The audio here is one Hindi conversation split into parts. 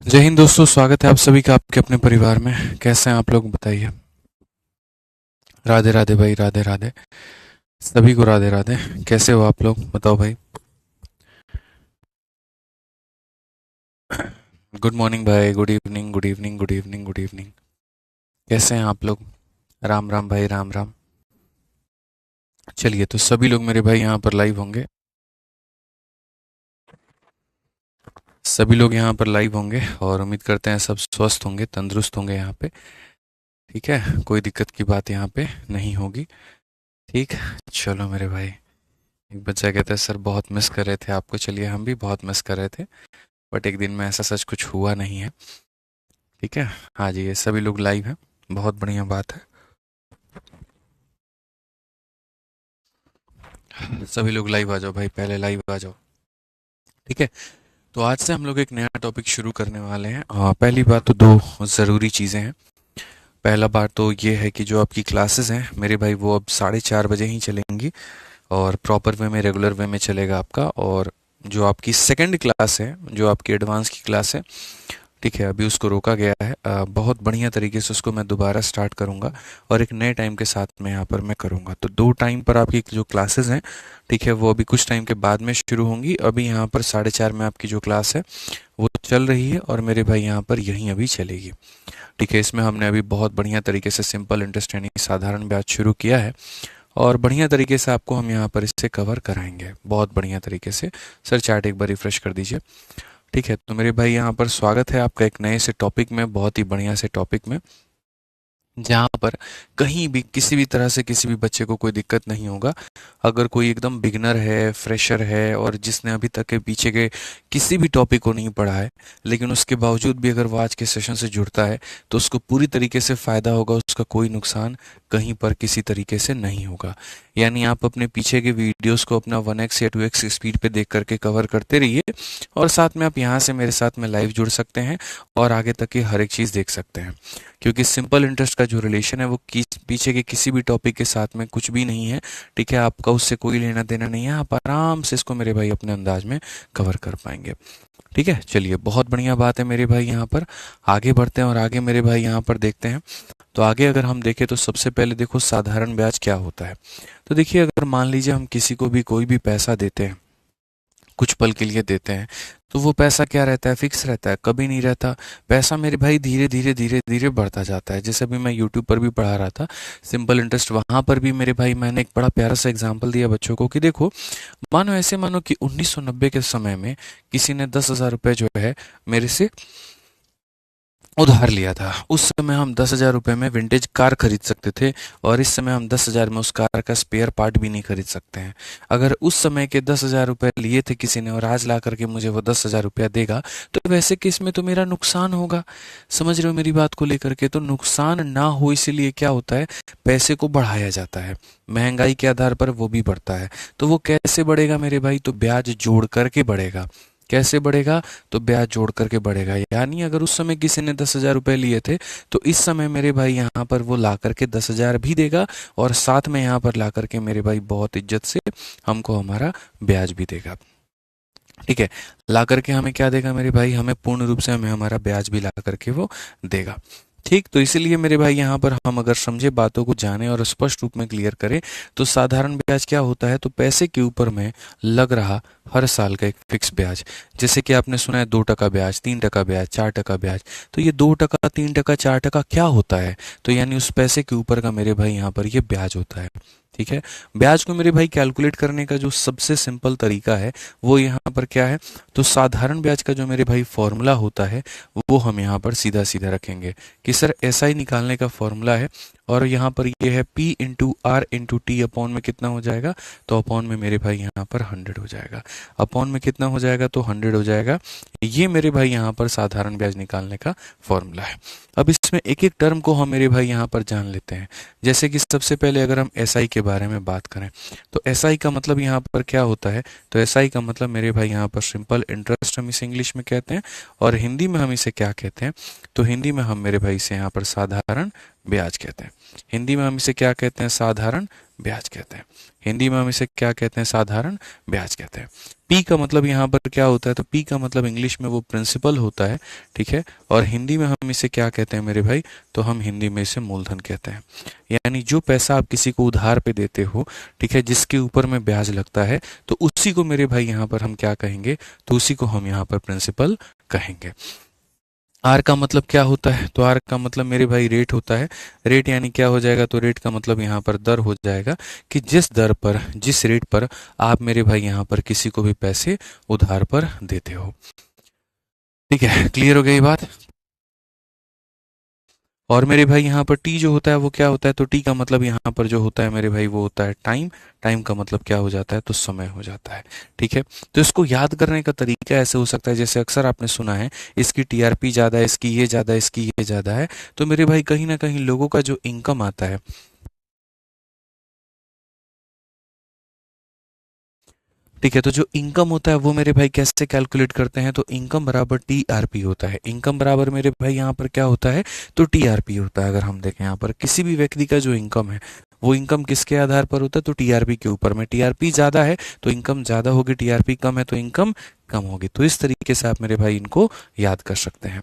जय हिंद दोस्तों, स्वागत है आप सभी का आपके अपने परिवार में। कैसे हैं आप लोग, बताइए। राधे राधे भाई, राधे राधे। सभी को राधे राधे। कैसे हो आप लोग, बताओ भाई। गुड मॉर्निंग भाई, good evening, good evening, good evening, good evening. कैसे हैं आप लोग। राम राम भाई, राम राम। चलिए, तो सभी लोग मेरे भाई यहाँ पर लाइव होंगे। सभी लोग यहाँ पर लाइव होंगे और उम्मीद करते हैं सब स्वस्थ होंगे, तंदुरुस्त होंगे यहाँ पे। ठीक है, कोई दिक्कत की बात यहाँ पे नहीं होगी। ठीक। चलो मेरे भाई। एक बच्चा कहता है सर बहुत मिस कर रहे थे आपको। चलिए, हम भी बहुत मिस कर रहे थे, बट एक दिन में ऐसा सच कुछ हुआ नहीं है। ठीक है। हाँ जी, ये सभी लोग लाइव हैं, बहुत बढ़िया बात है। सभी लोग लाइव आ जाओ भाई, पहले लाइव आ जाओ। ठीक है। तो आज से हम लोग एक नया टॉपिक शुरू करने वाले हैं। पहली बात तो दो ज़रूरी चीज़ें हैं। पहला बात तो ये है कि जो आपकी क्लासेस हैं मेरे भाई, वो अब 4:30 बजे ही चलेंगी और प्रॉपर वे में, रेगुलर वे में चलेगा आपका। और जो आपकी सेकंड क्लास है, जो आपकी एडवांस की क्लास है, ठीक है, अभी उसको रोका गया है। बहुत बढ़िया तरीके से उसको मैं दोबारा स्टार्ट करूँगा और एक नए टाइम के साथ में यहाँ पर मैं करूँगा। तो दो टाइम पर आपकी जो क्लासेस हैं, ठीक है, वो अभी कुछ टाइम के बाद में शुरू होंगी। अभी यहाँ पर 4:30 में आपकी जो क्लास है वो चल रही है और मेरे भाई यहाँ पर यहीं अभी चलेगी। ठीक है। इसमें हमने अभी बहुत बढ़िया तरीके से सिंपल इंटरेस्ट यानी साधारण ब्याज शुरू किया है और बढ़िया तरीके से आपको हम यहाँ पर इससे कवर कराएंगे, बहुत बढ़िया तरीके से। सर चैट एक बार रिफ्रेश कर दीजिए। ठीक है। तो मेरे भाई यहाँ पर स्वागत है आपका एक नए से टॉपिक में, बहुत ही बढ़िया से टॉपिक में, जहाँ पर कहीं भी किसी भी तरह से किसी भी बच्चे को कोई दिक्कत नहीं होगा। अगर कोई एकदम बिगनर है, फ्रेशर है और जिसने अभी तक के पीछे के किसी भी टॉपिक को नहीं पढ़ा है, लेकिन उसके बावजूद भी अगर वो आज के सेशन से जुड़ता है तो उसको पूरी तरीके से फ़ायदा होगा, उसका कोई नुकसान कहीं पर किसी तरीके से नहीं होगा। यानी आप अपने पीछे के वीडियोस को अपना 1x या 2x स्पीड पे देख करके कवर करते रहिए और साथ में आप यहाँ से मेरे साथ में लाइव जुड़ सकते हैं और आगे तक की हर एक चीज़ देख सकते हैं। क्योंकि सिंपल इंटरेस्ट का जो रिलेशन है वो पीछे के किसी भी टॉपिक के साथ में कुछ भी नहीं है। ठीक है, आपका उससे कोई लेना देना नहीं है, आप आराम से इसको मेरे भाई अपने अंदाज में कवर कर पाएंगे। ठीक है। चलिए, बहुत बढ़िया बात है मेरे भाई। यहाँ पर आगे बढ़ते हैं और आगे मेरे भाई यहाँ पर देखते हैं। तो आगे अगर हम देखें तो सबसे पहले देखो साधारण ब्याज क्या होता है। तो देखिए, अगर मान लीजिए हम किसी को भी कोई भी पैसा देते हैं, कुछ पल के लिए देते हैं, तो वो पैसा क्या रहता है, फिक्स रहता है, कभी नहीं रहता। पैसा मेरे भाई धीरे धीरे धीरे धीरे बढ़ता जाता है। जैसे अभी मैं यूट्यूब पर भी पढ़ा रहा था सिंपल इंटरेस्ट, वहां पर भी मेरे भाई मैंने एक बड़ा प्यारा सा एग्जांपल दिया बच्चों को कि देखो, मानो कि 1990 के समय में किसी ने 10,000 रुपये जो है मेरे से उधार लिया था। उस समय हम 10,000 रुपये में विंटेज कार खरीद सकते थे और इस समय हम 10,000 में उस कार का स्पेयर पार्ट भी नहीं खरीद सकते हैं। अगर उस समय के 10,000 रुपये लिए थे किसी ने और आज ला करके मुझे वो 10,000 रुपया देगा, तो वैसे केस में तो मेरा नुकसान होगा। समझ रहे हो मेरी बात को लेकर के। तो नुकसान ना हो इसीलिए क्या होता है, पैसे को बढ़ाया जाता है, महंगाई के आधार पर वो भी बढ़ता है। तो वो कैसे बढ़ेगा मेरे भाई, तो ब्याज जोड़ करके बढ़ेगा। कैसे बढ़ेगा, तो ब्याज जोड़ करके बढ़ेगा। यानी अगर उस समय किसी ने 10,000 रुपये लिए थे तो इस समय मेरे भाई यहाँ पर वो ला करके 10,000 भी देगा और साथ में यहाँ पर ला करके मेरे भाई बहुत इज्जत से हमको हमारा ब्याज भी देगा। ठीक है। ला करके हमें क्या देगा मेरे भाई, हमें पूर्ण रूप से हमें हमारा ब्याज भी ला करके वो देगा। ठीक। तो इसीलिए मेरे भाई यहाँ पर हम अगर समझे, बातों को जाने और स्पष्ट रूप में क्लियर करें, तो साधारण ब्याज क्या होता है, तो पैसे के ऊपर में लग रहा हर साल का एक फिक्स ब्याज। जैसे कि आपने सुना है 2% ब्याज, 3% ब्याज, 4% ब्याज। तो ये 2%, 3%, 4% क्या होता है, तो यानी उस पैसे के ऊपर का मेरे भाई यहाँ पर ये ब्याज होता है। ठीक है। ब्याज को मेरे भाई कैलकुलेट करने का जो सबसे सिंपल तरीका है वो यहाँ पर क्या है, तो साधारण ब्याज का जो मेरे भाई फॉर्मूला होता है वो हम यहाँ पर सीधा सीधा रखेंगे कि सर एसआई निकालने का फॉर्मूला है और यहाँ पर ये है P into R into T. Upon में कितना हो जाएगा, तो अपॉन में मेरे भाई यहाँ पर 100 हो जाएगा। अपॉन में कितना हो जाएगा, तो 100 हो जाएगा। ये मेरे भाई यहाँ पर साधारण ब्याज निकालने का फॉर्मूला है। अब इसमें एक एक टर्म को हम मेरे भाई यहाँ पर जान लेते हैं। जैसे कि सबसे पहले अगर हम एसआई के बारे में बात करें, तो एसआई का मतलब यहाँ पर क्या होता है, तो एसआई का मतलब मेरे भाई यहाँ पर सिंपल इंटरेस्ट हम इसे इंग्लिश में कहते हैं और हिंदी में हम इसे क्या कहते हैं, तो हिंदी में हम मेरे भाई से यहाँ पर साधारण ब्याज कहते हैं। हिंदी में हम इसे क्या कहते हैं, साधारण ब्याज कहते हैं। हिंदी में हम इसे क्या कहते हैं, साधारण ब्याज कहते हैं। पी का मतलब यहाँ पर क्या होता है, तो पी का मतलब इंग्लिश में वो प्रिंसिपल होता है, ठीक है। और हिंदी में हम इसे क्या कहते हैं मेरे भाई, तो हम हिंदी में इसे मूलधन कहते हैं। यानी जो पैसा आप किसी को उधार पे देते हो, ठीक है, जिसके ऊपर में ब्याज लगता है, तो उसी को मेरे भाई यहाँ पर हम क्या कहेंगे, तो उसी को हम यहाँ पर प्रिंसिपल कहेंगे। आर का मतलब क्या होता है, तो आर का मतलब मेरे भाई रेट होता है। रेट यानी क्या हो जाएगा, तो रेट का मतलब यहाँ पर दर हो जाएगा कि जिस दर पर, जिस रेट पर आप मेरे भाई यहाँ पर किसी को भी पैसे उधार पर देते हो। ठीक है, क्लियर हो गई ये बात। और मेरे भाई यहाँ पर टी जो होता है वो क्या होता है, तो टी का मतलब यहाँ पर जो होता है मेरे भाई वो होता है टाइम। टाइम का मतलब क्या हो जाता है, तो समय हो जाता है। ठीक है, तो इसको याद करने का तरीका ऐसे हो सकता है, जैसे अक्सर आपने सुना है इसकी टीआरपी ज़्यादा है, इसकी ये ज़्यादा है, इसकी ये ज़्यादा है। तो मेरे भाई कहीं ना कहीं लोगों का जो इनकम आता है, ठीक है, तो जो इनकम होता है वो मेरे भाई कैसे कैलकुलेट करते हैं, तो इनकम बराबर टीआरपी होता है। इनकम बराबर मेरे भाई यहाँ पर क्या होता है, तो टीआरपी होता है। अगर हम देखें यहाँ पर किसी भी व्यक्ति का जो इनकम है, वो इनकम किसके आधार पर होता है, तो टीआरपी के ऊपर में। टीआरपी ज्यादा है तो इनकम ज्यादा होगी, टीआरपी कम है तो इनकम कम होगी। तो इस तरीके से आप मेरे भाई इनको याद कर सकते हैं।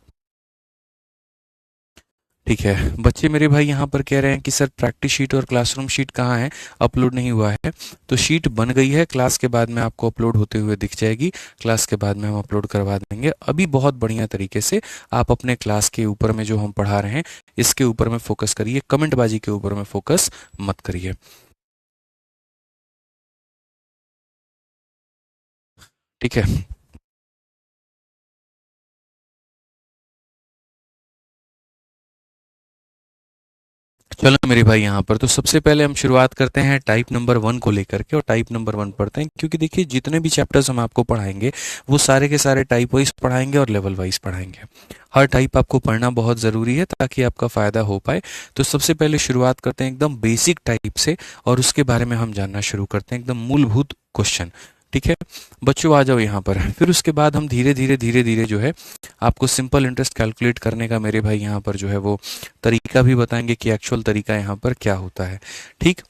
ठीक है, बच्चे मेरे भाई यहाँ पर कह रहे हैं कि सर प्रैक्टिस शीट और क्लासरूम शीट कहाँ है, अपलोड नहीं हुआ है। तो शीट बन गई है, क्लास के बाद में आपको अपलोड होते हुए दिख जाएगी। क्लास के बाद में हम अपलोड करवा देंगे। अभी बहुत बढ़िया तरीके से आप अपने क्लास के ऊपर में जो हम पढ़ा रहे हैं इसके ऊपर में फोकस करिए, कमेंटबाजी के ऊपर में फोकस मत करिए। ठीक है, चलो मेरे भाई यहाँ पर तो सबसे पहले हम शुरुआत करते हैं टाइप नंबर 1 को लेकर के, और टाइप नंबर 1 पढ़ते हैं, क्योंकि देखिए जितने भी चैप्टर्स हम आपको पढ़ाएंगे वो सारे के सारे टाइप वाइज पढ़ाएंगे और लेवल वाइज पढ़ाएंगे। हर टाइप आपको पढ़ना बहुत ज़रूरी है ताकि आपका फ़ायदा हो पाए। तो सबसे पहले शुरुआत करते हैं एकदम बेसिक टाइप से, और उसके बारे में हम जानना शुरू करते हैं एकदम मूलभूत क्वेश्चन। ठीक है बच्चों, आ जाओ यहाँ पर। फिर उसके बाद हम धीरे धीरे जो है आपको सिंपल इंटरेस्ट कैलकुलेट करने का मेरे भाई यहाँ पर जो है वो तरीका भी बताएंगे कि एक्चुअल तरीका यहाँ पर क्या होता है। ठीक,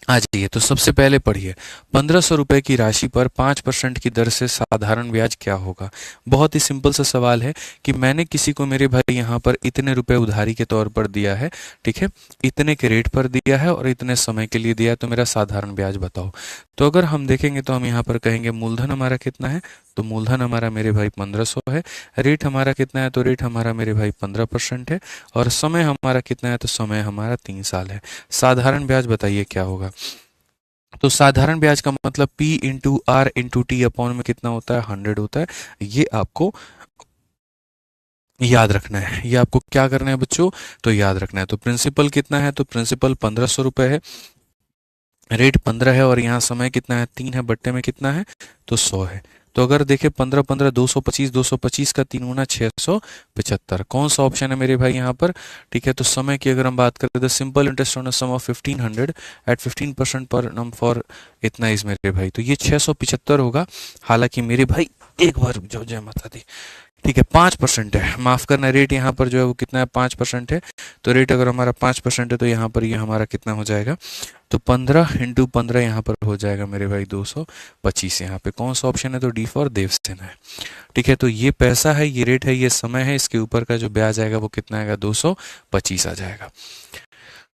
आ जाइए। तो सबसे पहले पढ़िए, 1500 रुपए की राशि पर 5% की दर से साधारण ब्याज क्या होगा। बहुत ही सिंपल सा सवाल है कि मैंने किसी को मेरे भाई यहाँ पर इतने रुपए उधारी के तौर पर दिया है, ठीक है, इतने के रेट पर दिया है और इतने समय के लिए दिया है, तो मेरा साधारण ब्याज बताओ। तो अगर हम देखेंगे तो हम यहाँ पर कहेंगे मूलधन हमारा कितना है, तो मूलधन हमारा मेरे भाई 1500 है। रेट हमारा कितना है, तो रेट हमारा मेरे भाई 15% है। और समय हमारा कितना है, तो समय हमारा 3 साल है। साधारण ब्याज बताइए क्या होगा। तो साधारण ब्याज का मतलब P into R into T upon में कितना होता है, 100 होता है। ये आपको याद रखना है। ये आपको क्या करना है बच्चों, तो याद रखना है। तो प्रिंसिपल कितना है, तो प्रिंसिपल 1500 रुपए है, रेट 15 है, और यहाँ समय कितना है, 3 है, बट्टे में कितना है, तो 100 है। तो अगर देखें 15 15 225, 225 का 3 गुना 675, कौन सा ऑप्शन है मेरे भाई यहाँ पर। ठीक है, तो समय की अगर हम बात करें तो simple interest on sum of 1500 at 15% पर नम फॉर इतना इज मेरे भाई, तो ये 675 होगा। हालांकि मेरे भाई एक बार जो जय माता दी, ठीक है 5% है, माफ करना, रेट यहाँ पर जो है वो कितना है, 5% है। तो रेट अगर हमारा 5% है तो यहाँ पर ये हमारा कितना हो जाएगा, तो 15 × 15 यहाँ पर हो जाएगा मेरे भाई 225। यहाँ पे कौन सा ऑप्शन है, तो डी फॉर देवसेना है। ठीक है, तो ये पैसा है, ये रेट है, ये समय है, इसके ऊपर का जो ब्याज आएगा वो कितना आएगा, 225 आ जाएगा।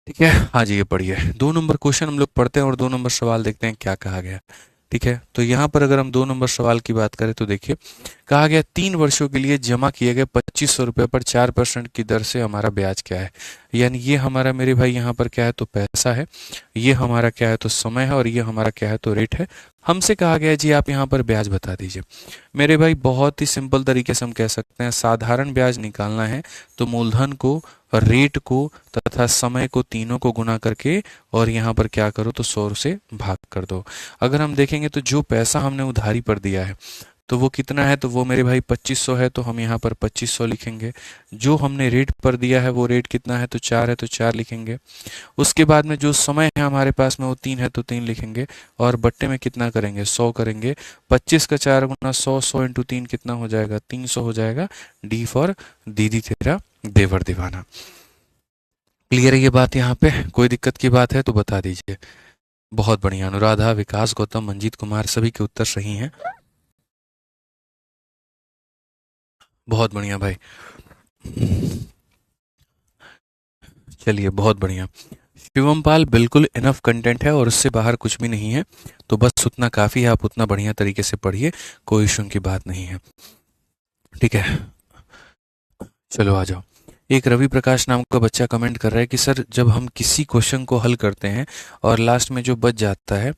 ठीक है, हाँ जी, ये पढ़िए 2 नंबर क्वेश्चन हम लोग पढ़ते हैं और 2 नंबर सवाल देखते हैं क्या कहा गया। ठीक है, तो यहाँ पर अगर हम 2 नंबर सवाल की बात करें तो देखिए कहा गया 3 वर्षों के लिए जमा किए गए 2500 रुपये पर 4% की दर से हमारा ब्याज क्या है। यानी ये हमारा मेरे भाई यहाँ पर क्या है, तो पैसा है, ये हमारा क्या है, तो समय है, और ये हमारा क्या है, तो रेट है। हमसे कहा गया जी आप यहाँ पर ब्याज बता दीजिए। मेरे भाई बहुत ही सिंपल तरीके से हम कह सकते हैं, साधारण ब्याज निकालना है तो मूलधन को, रेट को तथा समय को, तीनों को गुना करके और यहाँ पर क्या करो, तो 100 से भाग कर दो। अगर हम देखेंगे तो जो पैसा हमने उधारी पर दिया है तो वो कितना है, तो वो मेरे भाई 2500 है, तो हम यहाँ पर 2500 लिखेंगे। जो हमने रेट पर दिया है वो रेट कितना है, तो 4 है, तो 4 लिखेंगे। उसके बाद में जो समय है हमारे पास में वो 3 है, तो 3 लिखेंगे। और बट्टे में कितना करेंगे, 100 करेंगे। 25 का 4 गुना 100, 100 इंटू 3 कितना हो जाएगा, 300 हो जाएगा। डी फॉर दीदी तेरा देवर दीवाना। क्लियर है ये बात, यहाँ पे कोई दिक्कत की बात है तो बता दीजिए। बहुत बढ़िया। अनुराधा, विकास, गौतम, मंजीत कुमार, सभी के उत्तर सही हैं। बहुत बढ़िया भाई। चलिए, बहुत बढ़िया। शिवम पाल, बिल्कुल इनफ कंटेंट है और उससे बाहर कुछ भी नहीं है, तो बस उतना काफ़ी है। आप उतना बढ़िया तरीके से पढ़िए, कोई इशू की बात नहीं है। ठीक है, चलो आ जाओ। एक रवि प्रकाश नाम का बच्चा कमेंट कर रहा है कि सर, जब हम किसी क्वेश्चन को हल करते हैं और लास्ट में जो बच जाता है,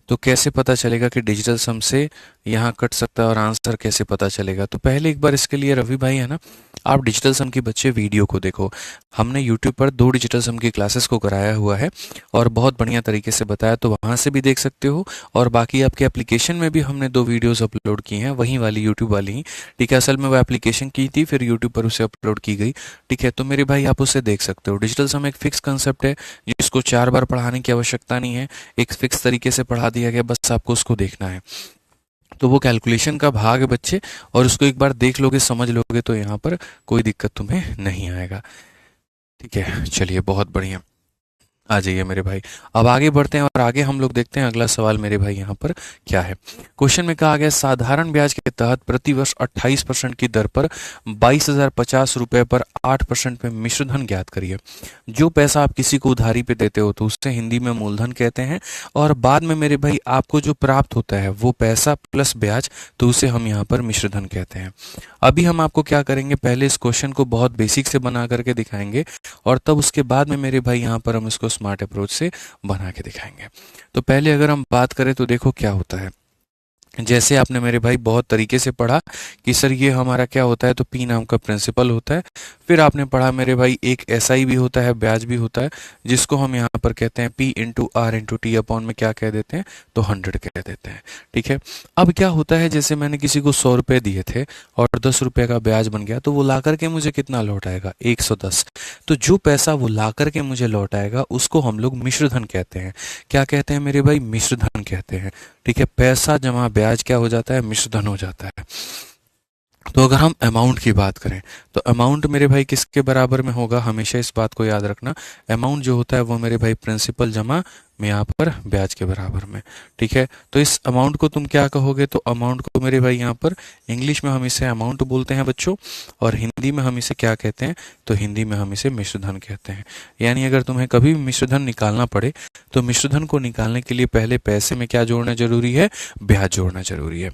तो कैसे पता चलेगा कि डिजिटल सम से यहाँ कट सकता है और आंसर कैसे पता चलेगा? तो पहले एक बार इसके लिए रवि भाई है ना, आप डिजिटल सम के बच्चे वीडियो को देखो। हमने यूट्यूब पर 2 डिजिटल सम की क्लासेस को कराया हुआ है और बहुत बढ़िया तरीके से बताया, तो वहाँ से भी देख सकते हो। और बाकी आपके एप्लीकेशन में भी हमने 2 वीडियोस अपलोड की हैं, वहीं वाली यूट्यूब वाली ही। ठीक है, असल में वो एप्लीकेशन की थी, फिर यूट्यूब पर उसे अपलोड की गई। ठीक है, तो मेरे भाई आप उसे देख सकते हो। डिजिटल सम एक फिक्स कंसेप्ट है जिसको 4 बार पढ़ाने की आवश्यकता नहीं है, एक फिक्स तरीके से पढ़ा दिया गया, बस आपको उसको देखना है। तो वो कैलकुलेशन का भाग है बच्चे, और उसको एक बार देख लोगे, समझ लोगे, तो यहाँ पर कोई दिक्कत तुम्हें नहीं आएगा। ठीक है, चलिए, बहुत बढ़िया। आ जाइए मेरे भाई। अब आगे बढ़ते हैं और आगे हम लोग देखते हैं अगला सवाल मेरे भाई यहाँ पर क्या है। क्वेश्चन में कहा गया, साधारण ब्याज के तहत प्रति वर्ष 28% की दर पर 22,050 रुपए पर 8% में मिश्रधन ज्ञात करिए। जो पैसा आप किसी को उधारी पे देते हो तो उससे हिंदी में मूलधन कहते हैं, और बाद में मेरे भाई आपको जो प्राप्त होता है वो पैसा प्लस ब्याज, तो उसे हम यहाँ पर मिश्रधन कहते हैं। अभी हम आपको क्या करेंगे, पहले इस क्वेश्चन को बहुत बेसिक से बना करके दिखाएंगे, और तब उसके बाद में मेरे भाई यहाँ पर हम इसको स्मार्ट अप्रोच से बना के दिखाएंगे। तो पहले अगर हम बात करें तो देखो क्या होता है। जैसे आपने मेरे भाई बहुत तरीके से पढ़ा कि सर ये हमारा क्या होता है, तो पी नाम का प्रिंसिपल होता है। फिर आपने पढ़ा मेरे भाई एक एसआई भी होता है, ब्याज भी होता है, जिसको हम यहाँ पर कहते हैं P into R into T upon में क्या कह देते हैं, तो 100 कह देते हैं। ठीक है, अब क्या होता है, जैसे मैंने किसी को 100 रुपये दिए थे और 10 रुपये का ब्याज बन गया, तो वो ला करके मुझे कितना लौट आएगा, 110। तो जो पैसा वो ला करके मुझे लौट आएगा उसको हम लोग मिश्रधन कहते हैं। क्या कहते हैं मेरे भाई, मिश्रधन कहते हैं। ठीक है, पैसा जमा ब्याज क्या हो जाता है, मिश्रधन हो जाता है। तो अगर हम अमाउंट की बात करें तो अमाउंट मेरे भाई किसके बराबर में होगा, हमेशा इस बात को याद रखना। अमाउंट जो होता है वो मेरे भाई प्रिंसिपल जमा में यहाँ पर ब्याज के बराबर में। ठीक है, तो इस अमाउंट को तुम क्या कहोगे, तो अमाउंट को मेरे भाई यहाँ पर इंग्लिश में हम इसे अमाउंट बोलते हैं बच्चों, और हिंदी में हम इसे क्या कहते हैं, तो हिंदी में हम इसे मिश्रधन कहते हैं। यानी अगर तुम्हें कभी भी मिश्रधन निकालना पड़े तो मिश्रधन को निकालने के लिए पहले पैसे में क्या जोड़ना जरूरी है, ब्याज जोड़ना जरूरी है।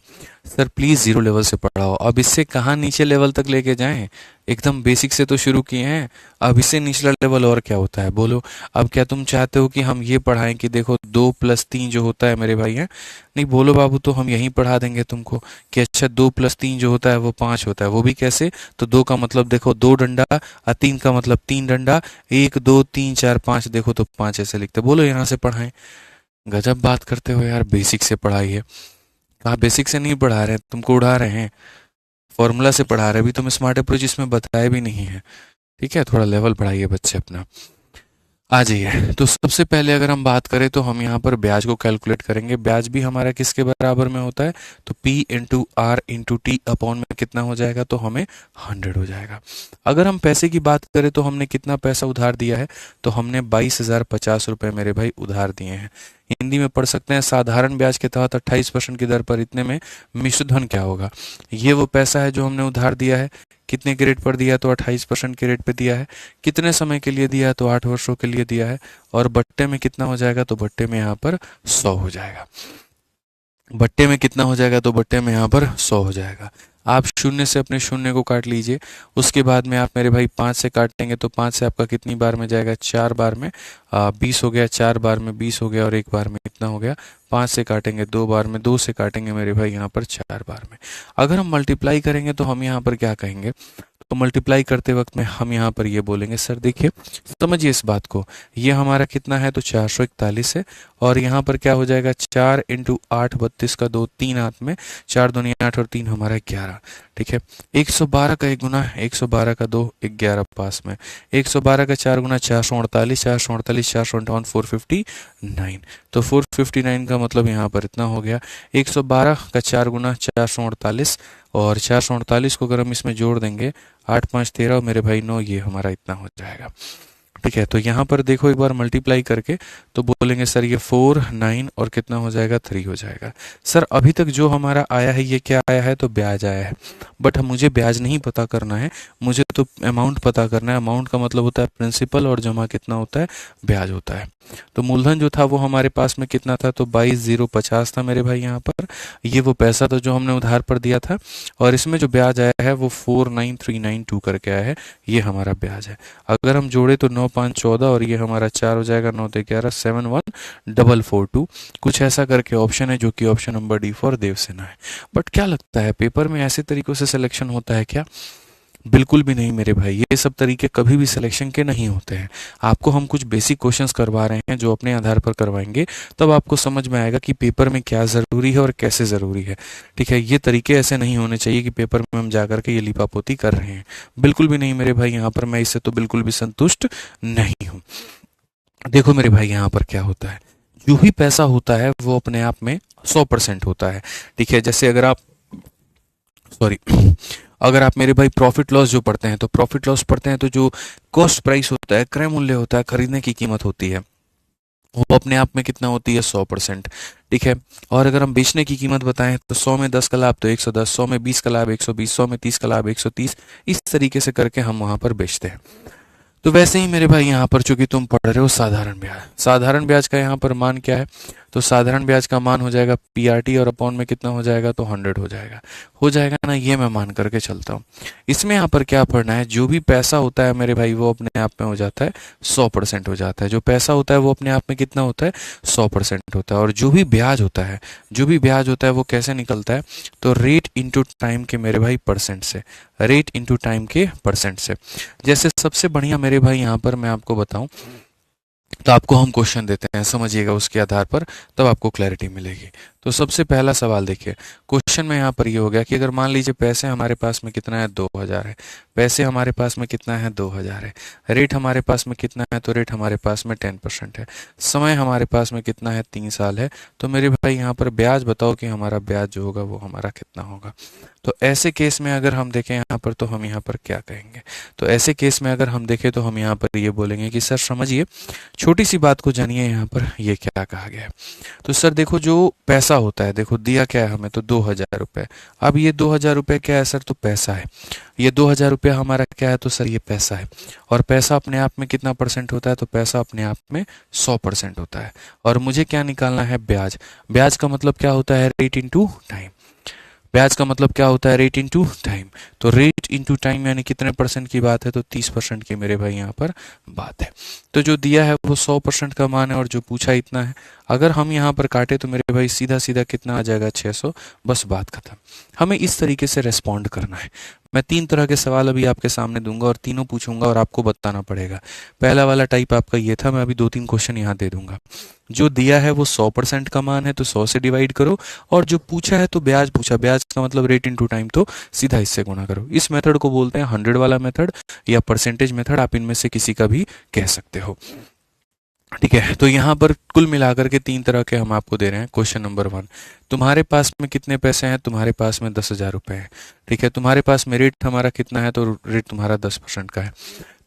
सर प्लीज 0 लेवल से पढ़ाओ, अब इससे कहाँ नीचे लेवल तक लेके जाएं, एकदम बेसिक से तो शुरू किए हैं, अब इससे निचला लेवल और क्या होता है बोलो। अब क्या तुम चाहते हो कि हम ये पढ़ाएं कि देखो 2 + 3 जो होता है मेरे भाई है, नहीं बोलो बाबू, तो हम यहीं पढ़ा देंगे तुमको कि अच्छा 2 + 3 जो होता है वो 5 होता है। वो भी कैसे, तो 2 का मतलब देखो 2 डंडा, और 3 का मतलब 3 डंडा, 1 2 3 4 5, देखो तो 5 ऐसे लिखते, बोलो यहाँ से पढ़ाएं। गजब बात करते हो यार, बेसिक से पढ़ाई है। कहा बेसिक से नहीं पढ़ा रहे हैं, तुमको उड़ा रहे हैं, फॉर्मूला से पढ़ा रहे हैं, अभी तुम स्मार्ट अप्रोच इसमें बताया भी नहीं है। ठीक है, थोड़ा लेवल बढ़ाइए बच्चे अपना। आ जाइए, तो सबसे पहले अगर हम बात करें तो हम यहाँ पर ब्याज को कैलकुलेट करेंगे। ब्याज भी हमारा किसके बराबर में होता है, तो P into R into T upon में कितना हो जाएगा, तो हमें 100 हो जाएगा। अगर हम पैसे की बात करें तो हमने कितना पैसा उधार दिया है, तो हमने 22,050 रुपये मेरे भाई उधार दिए हैं। हिंदी में पढ़ सकते हैं, साधारण ब्याज के तहत 28% की दर पर इतने में मिश्रधन क्या होगा। ये वो पैसा है जो हमने उधार दिया है, कितने के रेट पर दिया, तो 28% के रेट पे दिया है। कितने समय के लिए दिया, तो 8 वर्षों के लिए दिया है। और बट्टे में कितना हो जाएगा, तो बट्टे में यहाँ पर 100 हो जाएगा। बट्टे में कितना हो जाएगा, तो बट्टे में यहाँ पर 100 हो जाएगा। आप शून्य से अपने शून्य को काट लीजिए, उसके बाद में आप मेरे भाई 5 से काटेंगे, तो 5 से आपका कितनी बार में जाएगा, 4 बार में 20 हो गया, 4 बार में 20 हो गया, और 1 बार में कितना हो गया, 5 से काटेंगे 2 बार में, 2 से काटेंगे मेरे भाई यहाँ पर 4 बार में। अगर हम मल्टीप्लाई करेंगे तो हम यहाँ पर क्या कहेंगे, तो मल्टीप्लाई करते वक्त में हम यहाँ पर ये बोलेंगे, सर देखिए समझिए इस बात को, ये हमारा कितना है, तो 441 है, और यहाँ पर क्या हो जाएगा, 4 इंटू 8 32 का 2 3 हाथ में, 4 दूनी 8 और 3 हमारा 11। ठीक है, 112 का 1 गुना 112 का 2 11 पास में, 112 का 4 गुना 448, 448 4 459, तो 459 का मतलब यहाँ पर इतना हो गया। 112 का 4 गुना 448, और 448 को अगर हम इसमें जोड़ देंगे, 8 5 13 मेरे भाई 9, ये हमारा इतना हो जाएगा। ठीक है, तो यहाँ पर देखो एक बार मल्टीप्लाई करके तो बोलेंगे सर ये 4 9 और कितना हो जाएगा 3 हो जाएगा। सर अभी तक जो हमारा आया है ये क्या आया है, तो ब्याज आया है, बट मुझे ब्याज नहीं पता करना है, मुझे तो अमाउंट पता करना है। अमाउंट का मतलब होता है प्रिंसिपल और जमा कितना होता है, ब्याज होता है। तो मूलधन जो था वो हमारे पास में कितना था, तो 22,050 था मेरे भाई यहाँ पर। ये वो पैसा था जो हमने उधार पर दिया था, और इसमें जो ब्याज आया है वो 49392 करके आया है, ये हमारा ब्याज है। अगर हम जोड़े तो 9 5 14 और ये हमारा 4 हो जाएगा, 9 तो 11, 71442 कुछ ऐसा करके ऑप्शन है, जो कि option number D for Devsena है। बट क्या लगता है पेपर में ऐसे तरीकों से सिलेक्शन होता है क्या? बिल्कुल भी नहीं मेरे भाई, ये सब तरीके कभी भी सिलेक्शन के नहीं होते हैं। आपको हम कुछ बेसिक क्वेश्चंस करवा रहे हैं जो अपने आधार पर करवाएंगे, तब आपको समझ में आएगा कि पेपर में क्या ज़रूरी है और कैसे ज़रूरी है। ठीक है, ये तरीके ऐसे नहीं होने चाहिए कि पेपर में हम जाकर के ये लिपापोती कर रहे हैं, बिल्कुल भी नहीं मेरे भाई। यहाँ पर मैं इससे तो बिल्कुल भी संतुष्ट नहीं हूँ। देखो मेरे भाई यहाँ पर क्या होता है, जो भी पैसा होता है वो अपने आप में 100% होता है। ठीक है, जैसे अगर आप सॉरी अगर आप मेरे भाई प्रॉफिट लॉस जो पढ़ते हैं, तो प्रॉफिट लॉस पढ़ते हैं तो जो कॉस्ट प्राइस होता है, क्रय मूल्य होता है, खरीदने की कीमत होती है, वो अपने आप में कितना होती है, 100%। ठीक है, और अगर हम बेचने की कीमत बताएं तो 100 में 10 का लाभ तो 110, 100 में 20 का लाभ 120, 100 में 30 का लाभ 130, इस तरीके से करके हम वहां पर बेचते हैं। तो वैसे ही मेरे भाई यहाँ पर चूंकि तुम पढ़ रहे हो साधारण ब्याज, साधारण ब्याज का यहाँ पर मान क्या है, तो साधारण ब्याज का मान हो जाएगा पीआरटी, और अपॉन में कितना हो जाएगा, तो 100 हो जाएगा ना, ये मैं मान करके चलता हूँ। इसमें यहाँ पर क्या पढ़ना है, जो भी पैसा होता है मेरे भाई वो अपने आप में हो जाता है 100% हो जाता है। जो पैसा होता है वो अपने आप में कितना होता है, 100% होता है। और जो भी ब्याज होता है, जो भी ब्याज होता है वो कैसे निकलता है, तो रेट इंटू टाइम के मेरे भाई परसेंट से, रेट इंटू टाइम के परसेंट से। जैसे सबसे बढ़िया मेरे भाई यहाँ पर मैं आपको बताऊं, तो आपको हम क्वेश्चन देते हैं, समझिएगा, उसके आधार पर तब आपको क्लैरिटी मिलेगी। तो सबसे पहला सवाल देखिए, क्वेश्चन में यहाँ पर ये हो गया कि अगर मान लीजिए पैसे हमारे पास में कितना है, 2000 है, पैसे हमारे पास में कितना है, 2000 है, रेट हमारे पास में कितना है, तो रेट हमारे पास में 10% है, समय हमारे पास में कितना है, 3 साल है। तो मेरे भाई यहाँ पर ब्याज बताओ कि हमारा ब्याज जो होगा वो हमारा कितना होगा। तो ऐसे केस में अगर हम देखें यहाँ पर, तो हम यहाँ पर क्या कहेंगे, तो ऐसे केस में अगर हम देखें तो हम यहाँ पर ये बोलेंगे कि सर समझिए, छोटी सी बात को जानिए, यहाँ पर ये क्या कहा गया है। तो सर देखो, जो पैसा होता है, देखो दिया क्या है हमें, तो 2000 रुपये। अब ये 2000 रुपये क्या है सर, तो पैसा है। ये 2000 रुपया हमारा क्या है, तो सर ये पैसा है। और पैसा अपने आप में कितना परसेंट होता है, तो पैसा अपने आप में 100% होता है। और मुझे क्या निकालना है, ब्याज। ब्याज का मतलब क्या होता है, रेट इंटू टाइम। ब्याज का मतलब क्या होता है, रेट इंटू टाइम। तो रेट इंटू टाइम यानी कितने परसेंट की बात है, तो 30% की मेरे भाई यहाँ पर बात है। तो जो दिया है वो 100% का मान है, और जो पूछा इतना है। अगर हम यहाँ पर काटे तो मेरे भाई सीधा सीधा कितना आ जाएगा, 600, बस बात खत्म। हमें इस तरीके से रेस्पॉन्ड करना है। मैं 3 तरह के सवाल अभी आपके सामने दूंगा और तीनों पूछूंगा और आपको बताना पड़ेगा। पहला वाला टाइप आपका ये था, मैं अभी 2-3 क्वेश्चन यहाँ दे दूंगा। जो दिया है वो 100% का मान है, तो 100 से डिवाइड करो, और जो पूछा है तो ब्याज पूछा, ब्याज का मतलब रेट इंटू टाइम, तो सीधा इससे गुणा करो। इस मेथड को बोलते हैं 100 वाला मेथड या परसेंटेज मेथड, आप इनमें से किसी का भी कह सकते हो। ठीक है, तो यहाँ पर कुल मिलाकर के 3 तरह के हम आपको दे रहे हैं। क्वेश्चन नंबर 1, तुम्हारे पास में कितने पैसे हैं, तुम्हारे पास में 10,000 रुपए हैं। ठीक है, तुम्हारे पास में रेट हमारा कितना है, तो रेट तुम्हारा 10% का है।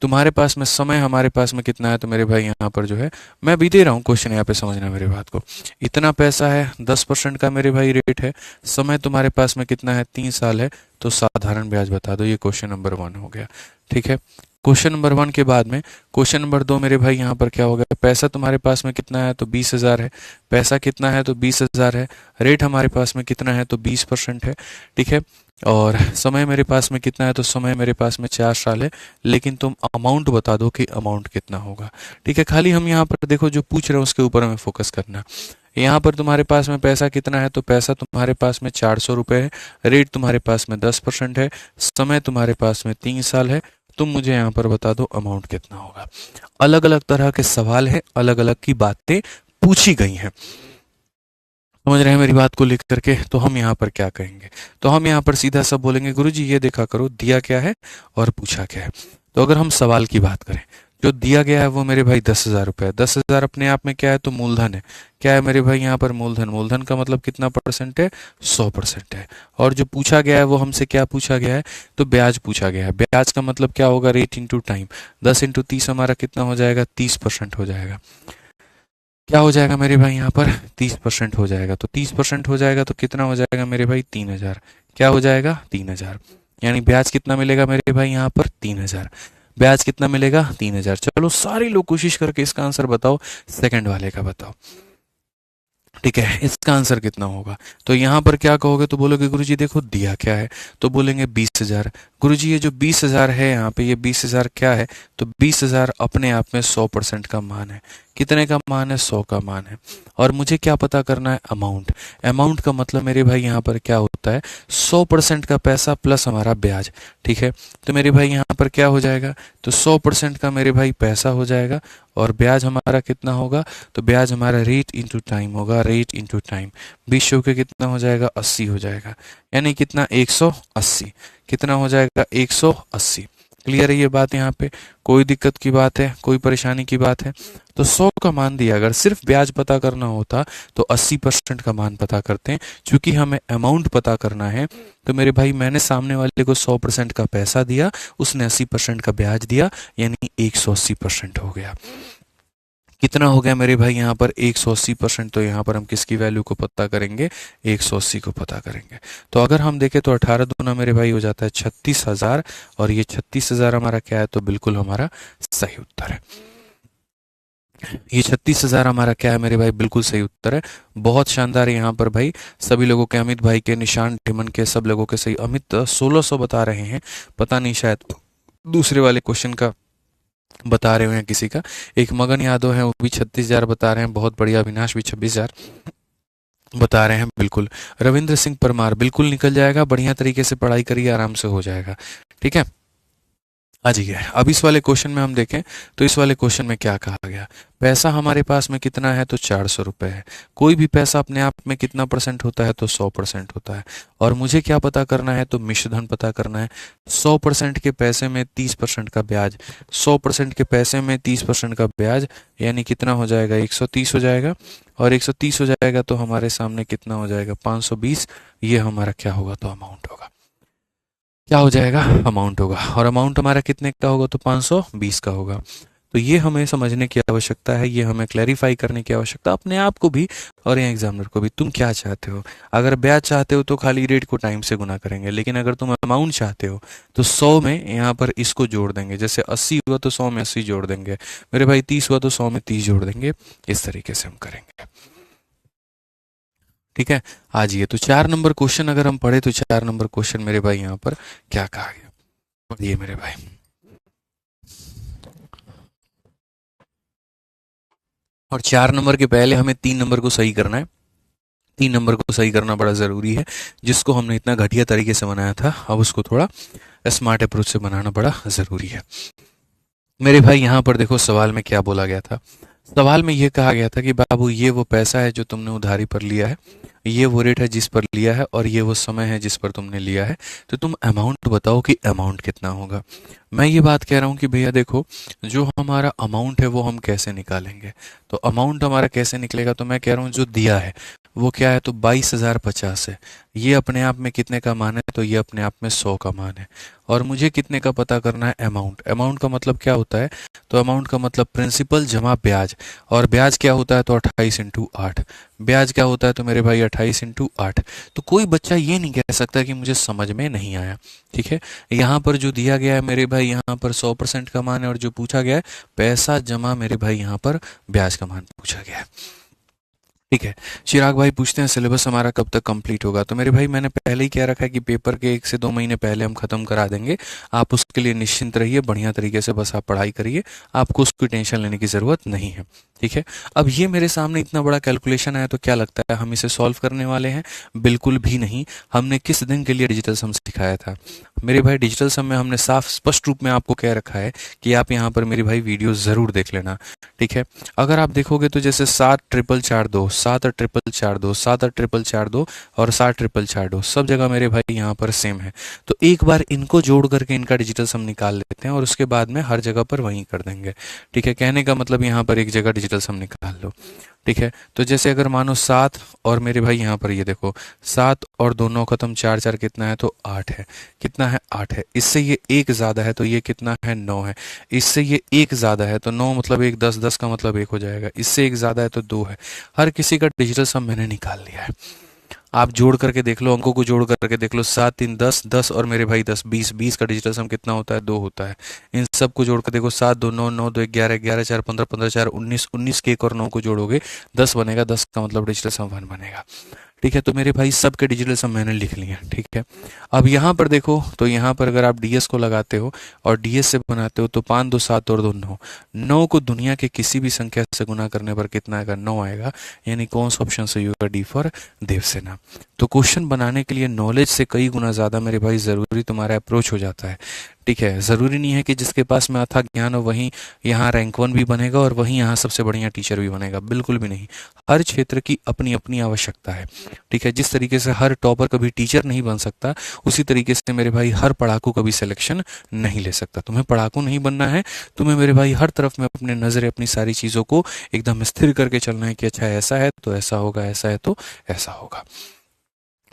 तुम्हारे पास में समय हमारे पास में कितना है, तो मेरे भाई यहाँ पर जो है, मैं भी दे रहा हूँ क्वेश्चन, यहाँ पे समझना मेरी बात को। इतना पैसा है, 10% का मेरे भाई रेट है, समय तुम्हारे पास में कितना है, 3 साल है, तो साधारण ब्याज बता दो। ये क्वेश्चन नंबर 1 हो गया। ठीक है, क्वेश्चन नंबर 1 के बाद में क्वेश्चन नंबर 2 मेरे भाई यहाँ पर क्या होगा, पैसा तुम्हारे पास में कितना है, तो 20,000 है। पैसा कितना है, तो 20,000 है। रेट हमारे पास में कितना है, तो 20% है। ठीक है, और समय मेरे पास में कितना है, तो समय मेरे पास में 4 साल है। लेकिन तुम अमाउंट बता दो कि अमाउंट कितना होगा। ठीक है, खाली हम यहाँ पर देखो जो पूछ रहे हैं उसके ऊपर हमें फोकस करना। यहाँ पर तुम्हारे पास में पैसा कितना है, तो पैसा तुम्हारे पास में 400 रुपये है। रेट तुम्हारे पास में 10% है। समय तुम्हारे पास में 3 साल है। तुम मुझे यहाँ पर बता दो अमाउंट कितना होगा। अलग अलग तरह के सवाल हैं, अलग अलग की बातें पूछी गई हैं। समझ रहे हैं मेरी बात को लेकर के। तो हम यहाँ पर क्या कहेंगे, तो हम यहाँ पर सीधा सब बोलेंगे, गुरुजी ये देखा करो दिया क्या है और पूछा क्या है। तो अगर हम सवाल की बात करें, जो दिया गया है वो मेरे भाई 10,000 रुपये। 10,000 अपने आप में क्या है, तो मूलधन है। क्या है मेरे भाई यहाँ पर, मूलधन। मूलधन का मतलब कितना परसेंट है, 100% है। और जो पूछा गया है वो हमसे क्या पूछा गया है, तो ब्याज पूछा गया है। ब्याज का मतलब क्या होगा, रेट इंटू टाइम। 10 × 30 हमारा कितना हो जाएगा, 30% हो जाएगा। क्या हो जाएगा मेरे भाई यहाँ पर, 30% हो जाएगा। तो 30% हो जाएगा तो कितना हो जाएगा मेरे भाई, 3,000। क्या हो जाएगा, 3,000। यानी ब्याज कितना मिलेगा मेरे भाई यहाँ पर, 3,000। ब्याज कितना मिलेगा, 3,000। चलो सारे लोग कोशिश करके इसका आंसर बताओ, सेकंड वाले का बताओ। ठीक है, इसका आंसर कितना होगा। तो यहाँ पर क्या कहोगे, तो बोलोगे गुरुजी देखो दिया क्या है, तो बोलेंगे 20,000। गुरुजी ये जो 20,000 है यहाँ पे, ये 20,000 क्या है, तो 20,000 अपने आप में 100% का मान है। कितने का मान है, 100 का मान है। और मुझे क्या पता करना है, अमाउंट। अमाउंट का मतलब मेरे भाई यहाँ पर क्या होता है, 100% का पैसा प्लस हमारा ब्याज। ठीक है, तो मेरे भाई यहाँ पर क्या हो जाएगा, तो 100% का मेरे भाई पैसा हो जाएगा, और ब्याज हमारा कितना होगा, तो ब्याज हमारा रेट इंटू टाइम होगा, रेट इंटू टाइम। 20 के कितना हो जाएगा, 80 हो जाएगा। यानी कितना, 180। कितना हो जाएगा, 180। क्लियर है ये बात, यहाँ पे कोई दिक्कत की बात है, कोई परेशानी की बात है। तो 100 का मान दिया, अगर सिर्फ ब्याज पता करना होता तो 80% का मान पता करते हैं। चूंकि हमें अमाउंट पता करना है, तो मेरे भाई मैंने सामने वाले को 100% का पैसा दिया, उसने 80% का ब्याज दिया, यानी 180% हो गया। कितना हो गया मेरे भाई यहाँ पर, 180%। तो यहाँ पर हम किसकी वैल्यू को पता करेंगे, 180 को पता करेंगे। तो अगर हम देखें तो 18 दूना मेरे भाई हो जाता है 36,000, और ये 36,000 हमारा क्या है, तो बिल्कुल हमारा सही उत्तर है। ये 36,000 हमारा क्या है मेरे भाई, बिल्कुल सही उत्तर है। बहुत शानदार है यहाँ पर भाई, सभी लोगों के, अमित भाई के, निशान टिमन के, सब लोगों के सही। अमित 1600 बता रहे हैं, पता नहीं शायद दूसरे वाले क्वेश्चन का बता रहे हैं किसी का। एक मगन यादव है, वो भी 36,000 बता रहे हैं, बहुत बढ़िया। अविनाश भी 26,000 बता रहे हैं, बिल्कुल। रविंद्र सिंह परमार, बिल्कुल निकल जाएगा, बढ़िया तरीके से पढ़ाई करिए, आराम से हो जाएगा। ठीक है, आ जाइए। अब इस वाले क्वेश्चन में हम देखें तो इस वाले क्वेश्चन में क्या कहा गया, पैसा हमारे पास में कितना है, तो 400 रुपये है। कोई भी पैसा अपने आप में कितना परसेंट होता है, तो 100% होता है। और मुझे क्या पता करना है, तो मिश्रधन पता करना है। 100% के पैसे में 30% का ब्याज, 100% के पैसे में 30% का ब्याज, यानी कितना हो जाएगा, 130 हो जाएगा। और 130 हो जाएगा तो हमारे सामने कितना हो जाएगा, 520। ये हमारा क्या होगा, तो अमाउंट होगा। क्या हो जाएगा, अमाउंट होगा। और अमाउंट हमारा कितने का होगा, तो 520 का होगा। तो ये हमें समझने की आवश्यकता है, ये हमें क्लैरिफाई करने की आवश्यकता, अपने आप को भी और यहाँ एग्जामिनर को भी। तुम क्या चाहते हो, अगर ब्याज चाहते हो तो खाली रेट को टाइम से गुना करेंगे, लेकिन अगर तुम अमाउंट चाहते हो तो 100 में यहाँ पर इसको जोड़ देंगे। जैसे 80 हुआ तो 100 में 80 जोड़ देंगे मेरे भाई, 30 हुआ तो 100 में 30 जोड़ देंगे। इस तरीके से हम करेंगे। ठीक है, आज ये तो 4 नंबर क्वेश्चन अगर हम पढ़े, तो 4 नंबर क्वेश्चन मेरे भाई यहाँ पर क्या कहा गया, पढ़िए मेरे भाई। और 4 नंबर के पहले हमें 3 नंबर को सही करना है। 3 नंबर को सही करना बड़ा ज़रूरी है, जिसको हमने इतना घटिया तरीके से बनाया था, अब उसको थोड़ा स्मार्ट अप्रोच से बनाना बड़ा ज़रूरी है। मेरे भाई यहाँ पर देखो सवाल में क्या बोला गया था। सवाल में ये कहा गया था कि बाबू ये वो पैसा है जो तुमने उधारी पर लिया है, ये वो रेट है जिस पर लिया है, और ये वो समय है जिस पर तुमने लिया है। तो तुम अमाउंट बताओ कि अमाउंट कितना होगा। मैं ये बात कह रहा हूँ कि भैया देखो, जो हमारा अमाउंट है वो हम कैसे निकालेंगे। तो अमाउंट हमारा कैसे निकलेगा, तो मैं कह रहा हूँ जो दिया है वो क्या है, तो 22,050 है। ये अपने आप में कितने का मान है, तो ये अपने आप में 100 का मान है। और मुझे कितने का पता करना है, अमाउंट। अमाउंट का मतलब क्या होता है, तो अमाउंट का मतलब प्रिंसिपल जमा ब्याज। और ब्याज क्या होता है, तो 28 × 8। ब्याज क्या होता है, तो मेरे भाई 28 × 8। तो कोई बच्चा ये नहीं कह सकता कि मुझे समझ में नहीं आया। ठीक है, यहाँ पर जो दिया गया है मेरे भाई, यहाँ पर 100% का मान है, और जो पूछा गया है पैसा जमा मेरे भाई, यहाँ पर ब्याज का मान पूछा गया है। ठीक है, चिराग भाई पूछते हैं सिलेबस हमारा कब तक कंप्लीट होगा। तो मेरे भाई मैंने पहले ही कह रखा है कि पेपर के 1 से 2 महीने पहले हम खत्म करा देंगे। आप उसके लिए निश्चिंत रहिए, बढ़िया तरीके से बस आप पढ़ाई करिए, आपको उसकी टेंशन लेने की ज़रूरत नहीं है। ठीक है, अब ये मेरे सामने इतना बड़ा कैलकुलेशन आया, तो क्या लगता है हम इसे सॉल्व करने वाले हैं? बिल्कुल भी नहीं। हमने किस दिन के लिए डिजिटल सम सिखाया था मेरे भाई? डिजिटल सम में हमने साफ स्पष्ट रूप में आपको कह रखा है कि आप यहाँ पर मेरे भाई वीडियो ज़रूर देख लेना। ठीक है, अगर आप देखोगे तो जैसे 7 × 4 = 42, 7 और 44442, 7 और 44442 और 7 44442 सब जगह मेरे भाई यहाँ पर सेम है। तो एक बार इनको जोड़ करके इनका डिजिटल सम निकाल लेते हैं और उसके बाद में हर जगह पर वहीं कर देंगे। ठीक है, कहने का मतलब यहाँ पर एक जगह डिजिटल सम निकाल लो। ठीक है, तो जैसे अगर मानो 7 और मेरे भाई यहाँ पर ये देखो 7 और 2 9 खत्म, 4 4 कितना है तो 8 है। कितना है 8 है। इससे ये एक ज़्यादा है तो ये कितना है 9 है। इससे ये एक ज़्यादा है तो 9 मतलब एक, 10 10 का मतलब 1 हो जाएगा। इससे एक ज़्यादा है तो 2 है। हर किसी का डिजिटल सम मैंने निकाल लिया है। आप जोड़ करके देख लो, अंकों को जोड़ करके देख लो, 7 3 10, 10 और मेरे भाई 10 20, 20 का डिजिटल सम कितना होता है 2 होता है। इन सब को जोड़ कर देखो, 7 2 9 9 2 11, 11 4 15, 15 4 19, 19 के एक और 9 को जोड़ोगे 10 बनेगा। 10 का मतलब डिजिटल सम 1 बनेगा। ठीक है, तो मेरे भाई सब के डिजिटल सम मैंने लिख लिए। ठीक है, अब यहाँ पर देखो, तो यहाँ पर अगर आप डीएस को लगाते हो और डीएस से बनाते हो तो 5 2 7 और 2 9, 9 को दुनिया के किसी भी संख्या से गुना करने पर कितना आएगा 9 आएगा। यानी कौन सा ऑप्शन सही होगा, डी फॉर देवसेना। तो क्वेश्चन बनाने के लिए नॉलेज से कई गुना ज़्यादा मेरे भाई ज़रूरी तुम्हारा अप्रोच हो जाता है। ठीक है, ज़रूरी नहीं है कि जिसके पास में अथाह ज्ञान हो वहीं यहाँ रैंक 1 भी बनेगा और वहीं यहाँ सबसे बढ़िया टीचर भी बनेगा, बिल्कुल भी नहीं। हर क्षेत्र की अपनी अपनी आवश्यकता है। ठीक है, जिस तरीके से हर टॉपर कभी टीचर नहीं बन सकता, उसी तरीके से मेरे भाई हर पढ़ाकू कभी सिलेक्शन नहीं ले सकता। तुम्हें पढ़ाकू नहीं बनना है, तुम्हें मेरे भाई हर तरफ में अपने नज़रें, अपनी सारी चीज़ों को एकदम स्थिर करके चलना है कि अच्छा ऐसा है तो ऐसा होगा, ऐसा है तो ऐसा होगा।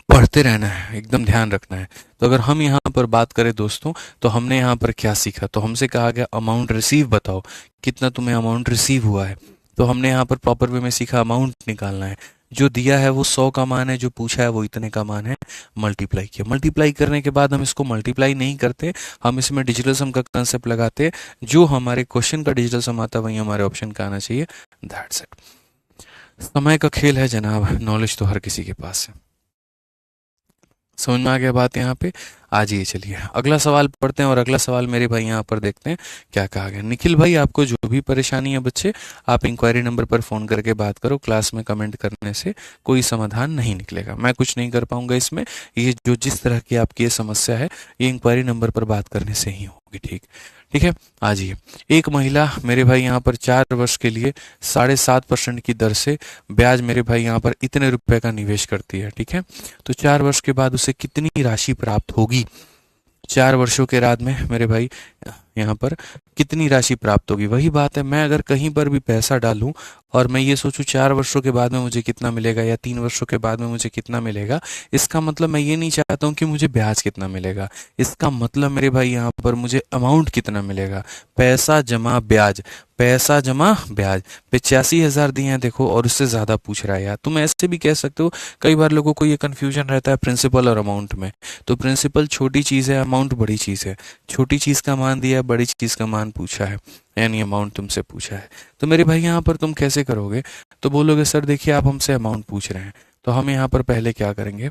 पढ़ते रहना है, एकदम ध्यान रखना है। तो अगर हम यहाँ पर बात करें दोस्तों, तो हमने यहाँ पर क्या सीखा, तो हमसे कहा गया अमाउंट रिसीव बताओ, कितना तुम्हें अमाउंट रिसीव हुआ है। तो हमने यहाँ पर प्रॉपर वे में सीखा अमाउंट निकालना है। जो दिया है वो 100 का मान है, जो पूछा है वो इतने का मान है, मल्टीप्लाई किया। मल्टीप्लाई करने के बाद हम इसको मल्टीप्लाई नहीं करते, हम इसमें डिजिटल सम का कंसेप्ट लगाते। जो हमारे क्वेश्चन का डिजिटल सम आता है वही हमारे ऑप्शन का आना चाहिए। That's it. समय का खेल है जनाब, नॉलेज तो हर किसी के पास है। समझ में आ गया बात यहाँ पे। आ जाइए, चलिए अगला सवाल पढ़ते हैं और अगला सवाल मेरे भाई यहाँ पर देखते हैं क्या कहा गया। निखिल भाई, आपको जो भी परेशानी है बच्चे, आप इंक्वायरी नंबर पर फ़ोन करके बात करो। क्लास में कमेंट करने से कोई समाधान नहीं निकलेगा, मैं कुछ नहीं कर पाऊंगा इसमें। ये जो जिस तरह की आपकी ये समस्या है, ये इंक्वायरी नंबर पर बात करने से ही होगी। ठीक ठीक है, आ जाइए। एक महिला मेरे भाई यहाँ पर 4 वर्ष के लिए 7.5% की दर से ब्याज मेरे भाई यहाँ पर इतने रुपए का निवेश करती है। ठीक है, तो 4 वर्ष के बाद उसे कितनी राशि प्राप्त होगी। 4 वर्षों के बाद में मेरे भाई यहाँ पर कितनी राशि प्राप्त होगी। वही बात है, मैं अगर कहीं पर भी पैसा डालूं और मैं ये सोचूं 4 वर्षों के बाद में मुझे कितना मिलेगा या 3 वर्षों के बाद में मुझे कितना मिलेगा, इसका मतलब मैं ये नहीं चाहता हूँ कि मुझे ब्याज कितना मिलेगा। इसका मतलब मेरे भाई यहाँ पर मुझे अमाउंट कितना मिलेगा, पैसा जमा ब्याज, पैसा जमा ब्याज। 85,000 दिए हैं देखो, और उससे ज़्यादा पूछ रहा है यार। तुम ऐसे भी कह सकते हो, कई बार लोगों को ये कन्फ्यूजन रहता है प्रिंसिपल और अमाउंट में। तो प्रिंसिपल छोटी चीज़ है, अमाउंट बड़ी चीज़ है। छोटी चीज़ का मान दिया, बड़ी चीज़ का मान पूछा है, यानी अमाउंट तुमसे पूछा है। तो मेरे भाई यहाँ पर तुम कैसे करोगे, तो बोलोगे सर देखिए आप हमसे अमाउंट पूछ रहे हैं, तो हम यहाँ पर पहले क्या करेंगे,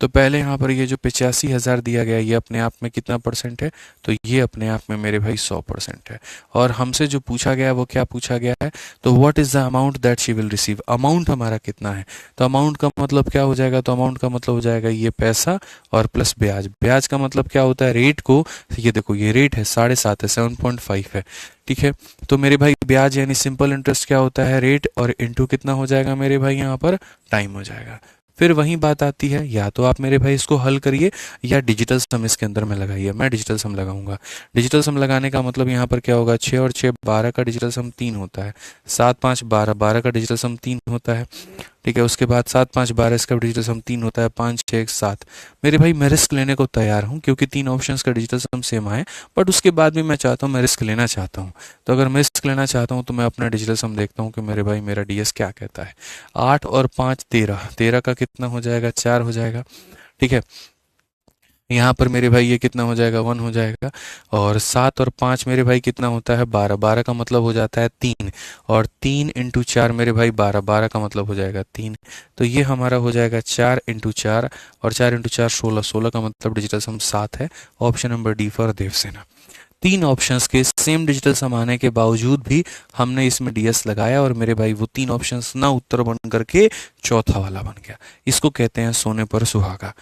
तो पहले यहाँ पर ये जो 85,000 दिया गया ये अपने आप में कितना परसेंट है, तो ये अपने आप में मेरे भाई 100% है। और हमसे जो पूछा गया है वो क्या पूछा गया है, तो what is the amount that she will receive. Amount हमारा कितना है, तो अमाउंट का मतलब क्या हो जाएगा, तो अमाउंट का मतलब हो जाएगा ये पैसा और प्लस ब्याज। ब्याज का मतलब क्या होता है, रेट को, ये देखो ये रेट है 7.5 है, 7.5 है। ठीक है, तो मेरे भाई ब्याज यानी सिंपल इंटरेस्ट क्या होता है, रेट और इनटू कितना हो जाएगा मेरे भाई यहाँ पर टाइम हो जाएगा। फिर वही बात आती है, या तो आप मेरे भाई इसको हल करिए या डिजिटल सम इसके अंदर में लगाइए। मैं डिजिटल सम लगाऊंगा। डिजिटल सम लगाने का मतलब यहाँ पर क्या होगा, 6 और 6 12 का डिजिटल सम 3 होता है, 7 5 12 12 का डिजिटल सम 3 होता है। ठीक है, उसके बाद 7 5 12 इसका डिजिटल सम 3 होता है, 5 6 7। मेरे भाई मैं रिस्क लेने को तैयार हूँ क्योंकि 3 ऑप्शंस का डिजिटल सम सेम आए, बट उसके बाद भी मैं चाहता हूँ, मैं रिस्क लेना चाहता हूँ। तो अगर मैं रिस्क लेना चाहता हूँ तो मैं अपना डिजिटल सम देखता हूँ कि मेरे भाई मेरा डीएस क्या कहता है। 8 और 5 13, 13 का कितना हो जाएगा, 4 हो जाएगा। ठीक है, यहाँ पर मेरे भाई ये कितना हो जाएगा, 1 हो जाएगा। और 7 और 5 मेरे भाई कितना होता है, 12, 12 का मतलब हो जाता है 3, और 3 इंटू 4 मेरे भाई 12, 12 का मतलब हो जाएगा 3। तो ये हमारा हो जाएगा 4 इंटू 4, और 4 इंटू 4 16, 16 का मतलब डिजिटल सम 7 है। Option number D for Devsena. 3 options के सेम डिजिटल सम आने के बावजूद भी हमने इसमें डीएस लगाया, और मेरे भाई वो 3 ऑप्शंस ना उत्तर बन करके चौथा वाला बन गया। इसको कहते हैं सोने पर सुहागा।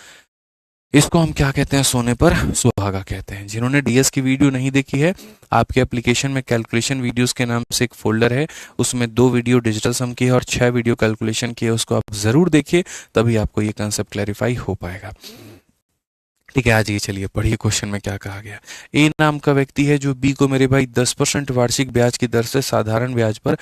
इसको हम क्या कहते हैं, सोने पर सुहागा कहते हैं। जिन्होंने डीएस की वीडियो नहीं देखी है, आपके एप्लीकेशन में कैलकुलेशन वीडियोस के नाम से एक फोल्डर है, उसमें 2 वीडियो डिजिटल सम की है और 6 वीडियो कैलकुलेशन की है, उसको आप जरूर देखिए, तभी आपको ये कंसेप्ट क्लैरिफाई हो पाएगा। ठीक है, आज ये चलिए पढ़िए क्वेश्चन में क्या कहा गया। ए नाम का व्यक्ति है जो बी को मेरे भाई 10% वार्षिक ब्याज की दर से साधारण ब्याज पर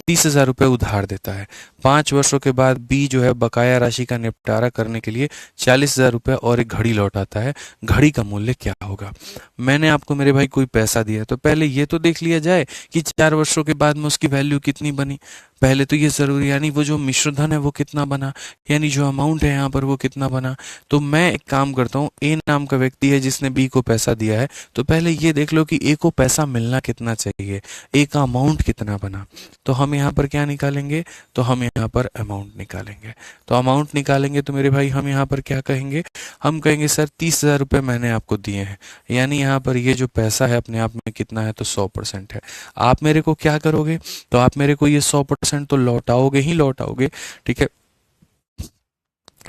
30,000 रुपये उधार देता है। 5 वर्षों के बाद बी जो है बकाया राशि का निपटारा करने के लिए 40,000 रुपये और एक घड़ी लौटाता है। घड़ी का मूल्य क्या होगा? मैंने आपको मेरे भाई कोई पैसा दिया, तो पहले ये तो देख लिया जाए कि 4 वर्षों के बाद में उसकी वैल्यू कितनी बनी। पहले तो ये जरूरी, यानी वो जो मिश्र धन है वो कितना बना, यानी जो अमाउंट है यहाँ पर वो कितना बना। तो मैं एक काम करता हूँ, ए नाम का व्यक्ति है जिसने बी को पैसा दिया है, तो पहले ये देख लो कि ए को पैसा मिलना कितना चाहिए, ए का अमाउंट कितना बना। तो हम यहाँ पर क्या निकालेंगे, तो हम यहाँ पर अमाउंट निकालेंगे। तो अमाउंट निकालेंगे तो मेरे भाई हम यहाँ पर क्या कहेंगे, हम कहेंगे सर 30,000 रुपये मैंने आपको दिए हैं, यानी यहाँ पर ये जो पैसा है अपने आप में कितना है, तो 100% है। आप मेरे को क्या करोगे, तो आप मेरे को ये 100% तो लौटाओगे ही लौटाओगे। ठीक है,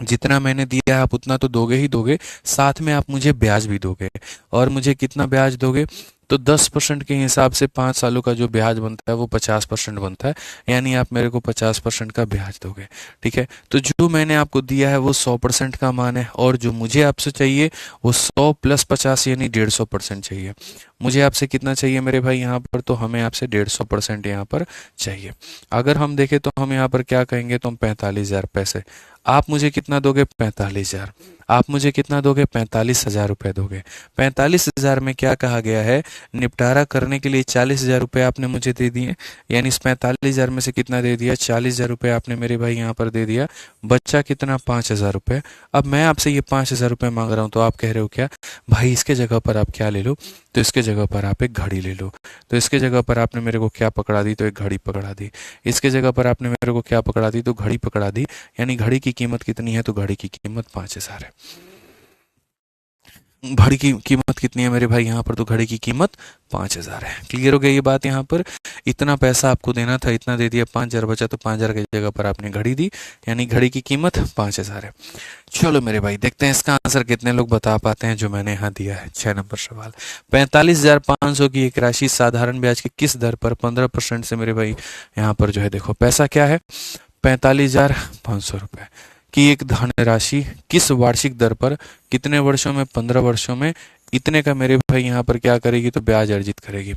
जितना मैंने दिया है आप उतना तो दोगे ही दोगे, साथ में आप मुझे ब्याज भी दोगे। और मुझे कितना ब्याज दोगे, तो 10% के हिसाब से 5 सालों का जो ब्याज बनता है वो 50% बनता है, यानी आप मेरे को 50% का ब्याज दोगे। ठीक है, तो जो मैंने आपको दिया है वो 100% का मान है, और जो मुझे आपसे चाहिए वो 100 + 50 यानी 150% चाहिए। मुझे आपसे कितना चाहिए मेरे भाई यहाँ पर, तो हमें आपसे 150% यहाँ पर चाहिए। अगर हम देखें तो हम यहाँ पर क्या कहेंगे, तो हम 45,000 पैसे। आप मुझे कितना दोगे, 45,000। आप मुझे कितना दोगे, 45,000 रुपये दोगे। 45,000 में क्या कहा गया है, निपटारा करने के लिए 40,000 रुपये आपने मुझे दे दिए, यानी इस 45,000 में से कितना दे दिया, 40,000 रुपये आपने मेरे भाई यहाँ पर दे दिया। बच्चा कितना, 5,000 रुपये। अब मैं आपसे ये 5,000 रुपये मांग रहा हूँ, तो आप कह रहे हो क्या भाई, इसके जगह पर आप क्या ले लो, तो इसके जगह पर आप एक घड़ी ले लो। तो इसके जगह पर आपने मेरे को क्या पकड़ा दी, तो एक घड़ी पकड़ा दी। इसके जगह पर आपने मेरे को क्या पकड़ा दी, तो घड़ी पकड़ा दी, यानी घड़ी की कीमत कितनी है, तो घड़ी की कीमत 5,000 है। घड़ी की कीमत कितनी है मेरे भाई यहाँ पर, तो घड़ी की कीमत 5,000 है। क्लियर हो गया ये बात। यहाँ पर इतना पैसा आपको देना था, इतना दे दिया, 5,000 बचा, तो 5,000 की जगह पर आपने घड़ी दी, यानी घड़ी की कीमत 5,000 है। चलो मेरे भाई देखते हैं इसका आंसर कितने लोग बता पाते हैं जो मैंने यहाँ दिया है। 6 नंबर सवाल, 45,500 की एक राशि साधारण ब्याज की किस दर पर 15% से मेरे भाई यहाँ पर जो है देखो पैसा क्या है, 45,500 रुपये की एक धनराशि किस वार्षिक दर पर, कितने वर्षों में, 15 वर्षों में, इतने का मेरे भाई यहाँ पर क्या करेगी, तो ब्याज अर्जित करेगी।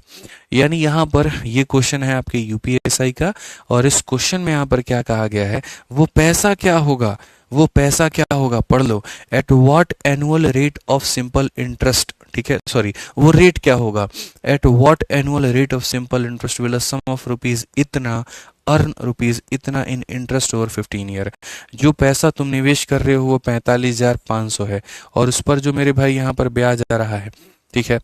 यानी यहाँ पर ये क्वेश्चन है आपके यूपीएसआई का, और इस क्वेश्चन में यहाँ पर क्या कहा गया है, वो पैसा क्या होगा, वो पैसा क्या होगा, पढ़ लो, at what annual rate of simple interest. ठीक है, सॉरी, वो रेट क्या होगा, at what annual rate of simple interest will a sum of rupees इतना अर्न रुपीज इतना इन इंटरेस्ट ओवर 15 ईयर। जो पैसा तुम निवेश कर रहे हो वो 45,500 है, और उस पर जो मेरे भाई यहाँ पर ब्याज आ रहा है, ठीक है,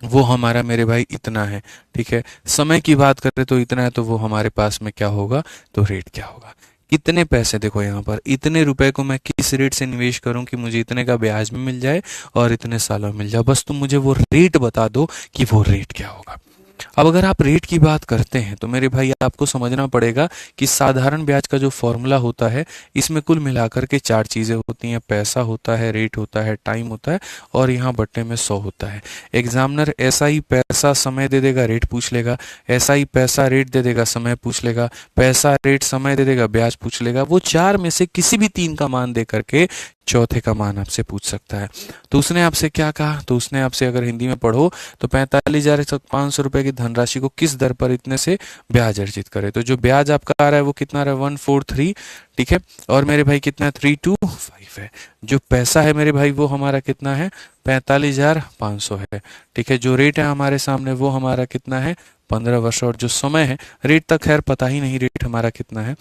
वो हमारा मेरे भाई इतना है। ठीक है, समय की बात करें तो इतना है, तो वो हमारे पास में क्या होगा, तो रेट क्या होगा, कितने पैसे, देखो यहाँ पर इतने रुपए को मैं किस रेट से निवेश करूं कि मुझे इतने का ब्याज में मिल जाए और इतने सालों में मिल जाए, बस तुम मुझे वो रेट बता दो कि वो रेट क्या होगा। अब अगर आप रेट की बात करते हैं तो मेरे भाई आपको समझना पड़ेगा कि साधारण ब्याज का जो फॉर्मूला होता है, इसमें कुल मिलाकर के 4 चीजें होती हैं, पैसा होता है, रेट होता है, टाइम होता है, और यहाँ बट्टे में 100 होता है। एग्जामिनर ऐसा ही पैसा समय दे देगा, रेट पूछ लेगा, ऐसा ही पैसा रेट दे देगा, समय पूछ लेगा, पैसा रेट समय दे देगा, ब्याज पूछ लेगा। वो 4 में से किसी भी 3 का मान दे करके चौथे का मान आपसे पूछ सकता है। तो उसने आपसे क्या कहा, तो उसने आपसे अगर हिंदी में पढ़ो तो 45,500 रुपए की धनराशि को किस दर पर इतने से ब्याज अर्जित करे। तो जो ब्याज आपका आ रहा है वो कितना आ रहा है, 143। ठीक है, और मेरे भाई कितना 325 है। जो पैसा है मेरे भाई वो हमारा कितना है, 45,500 है। ठीक है, जो रेट है हमारे सामने वो हमारा कितना है, 15 वर्ष, और जो समय है, रेट तक खैर पता ही नहीं रेट हमारा कितना है,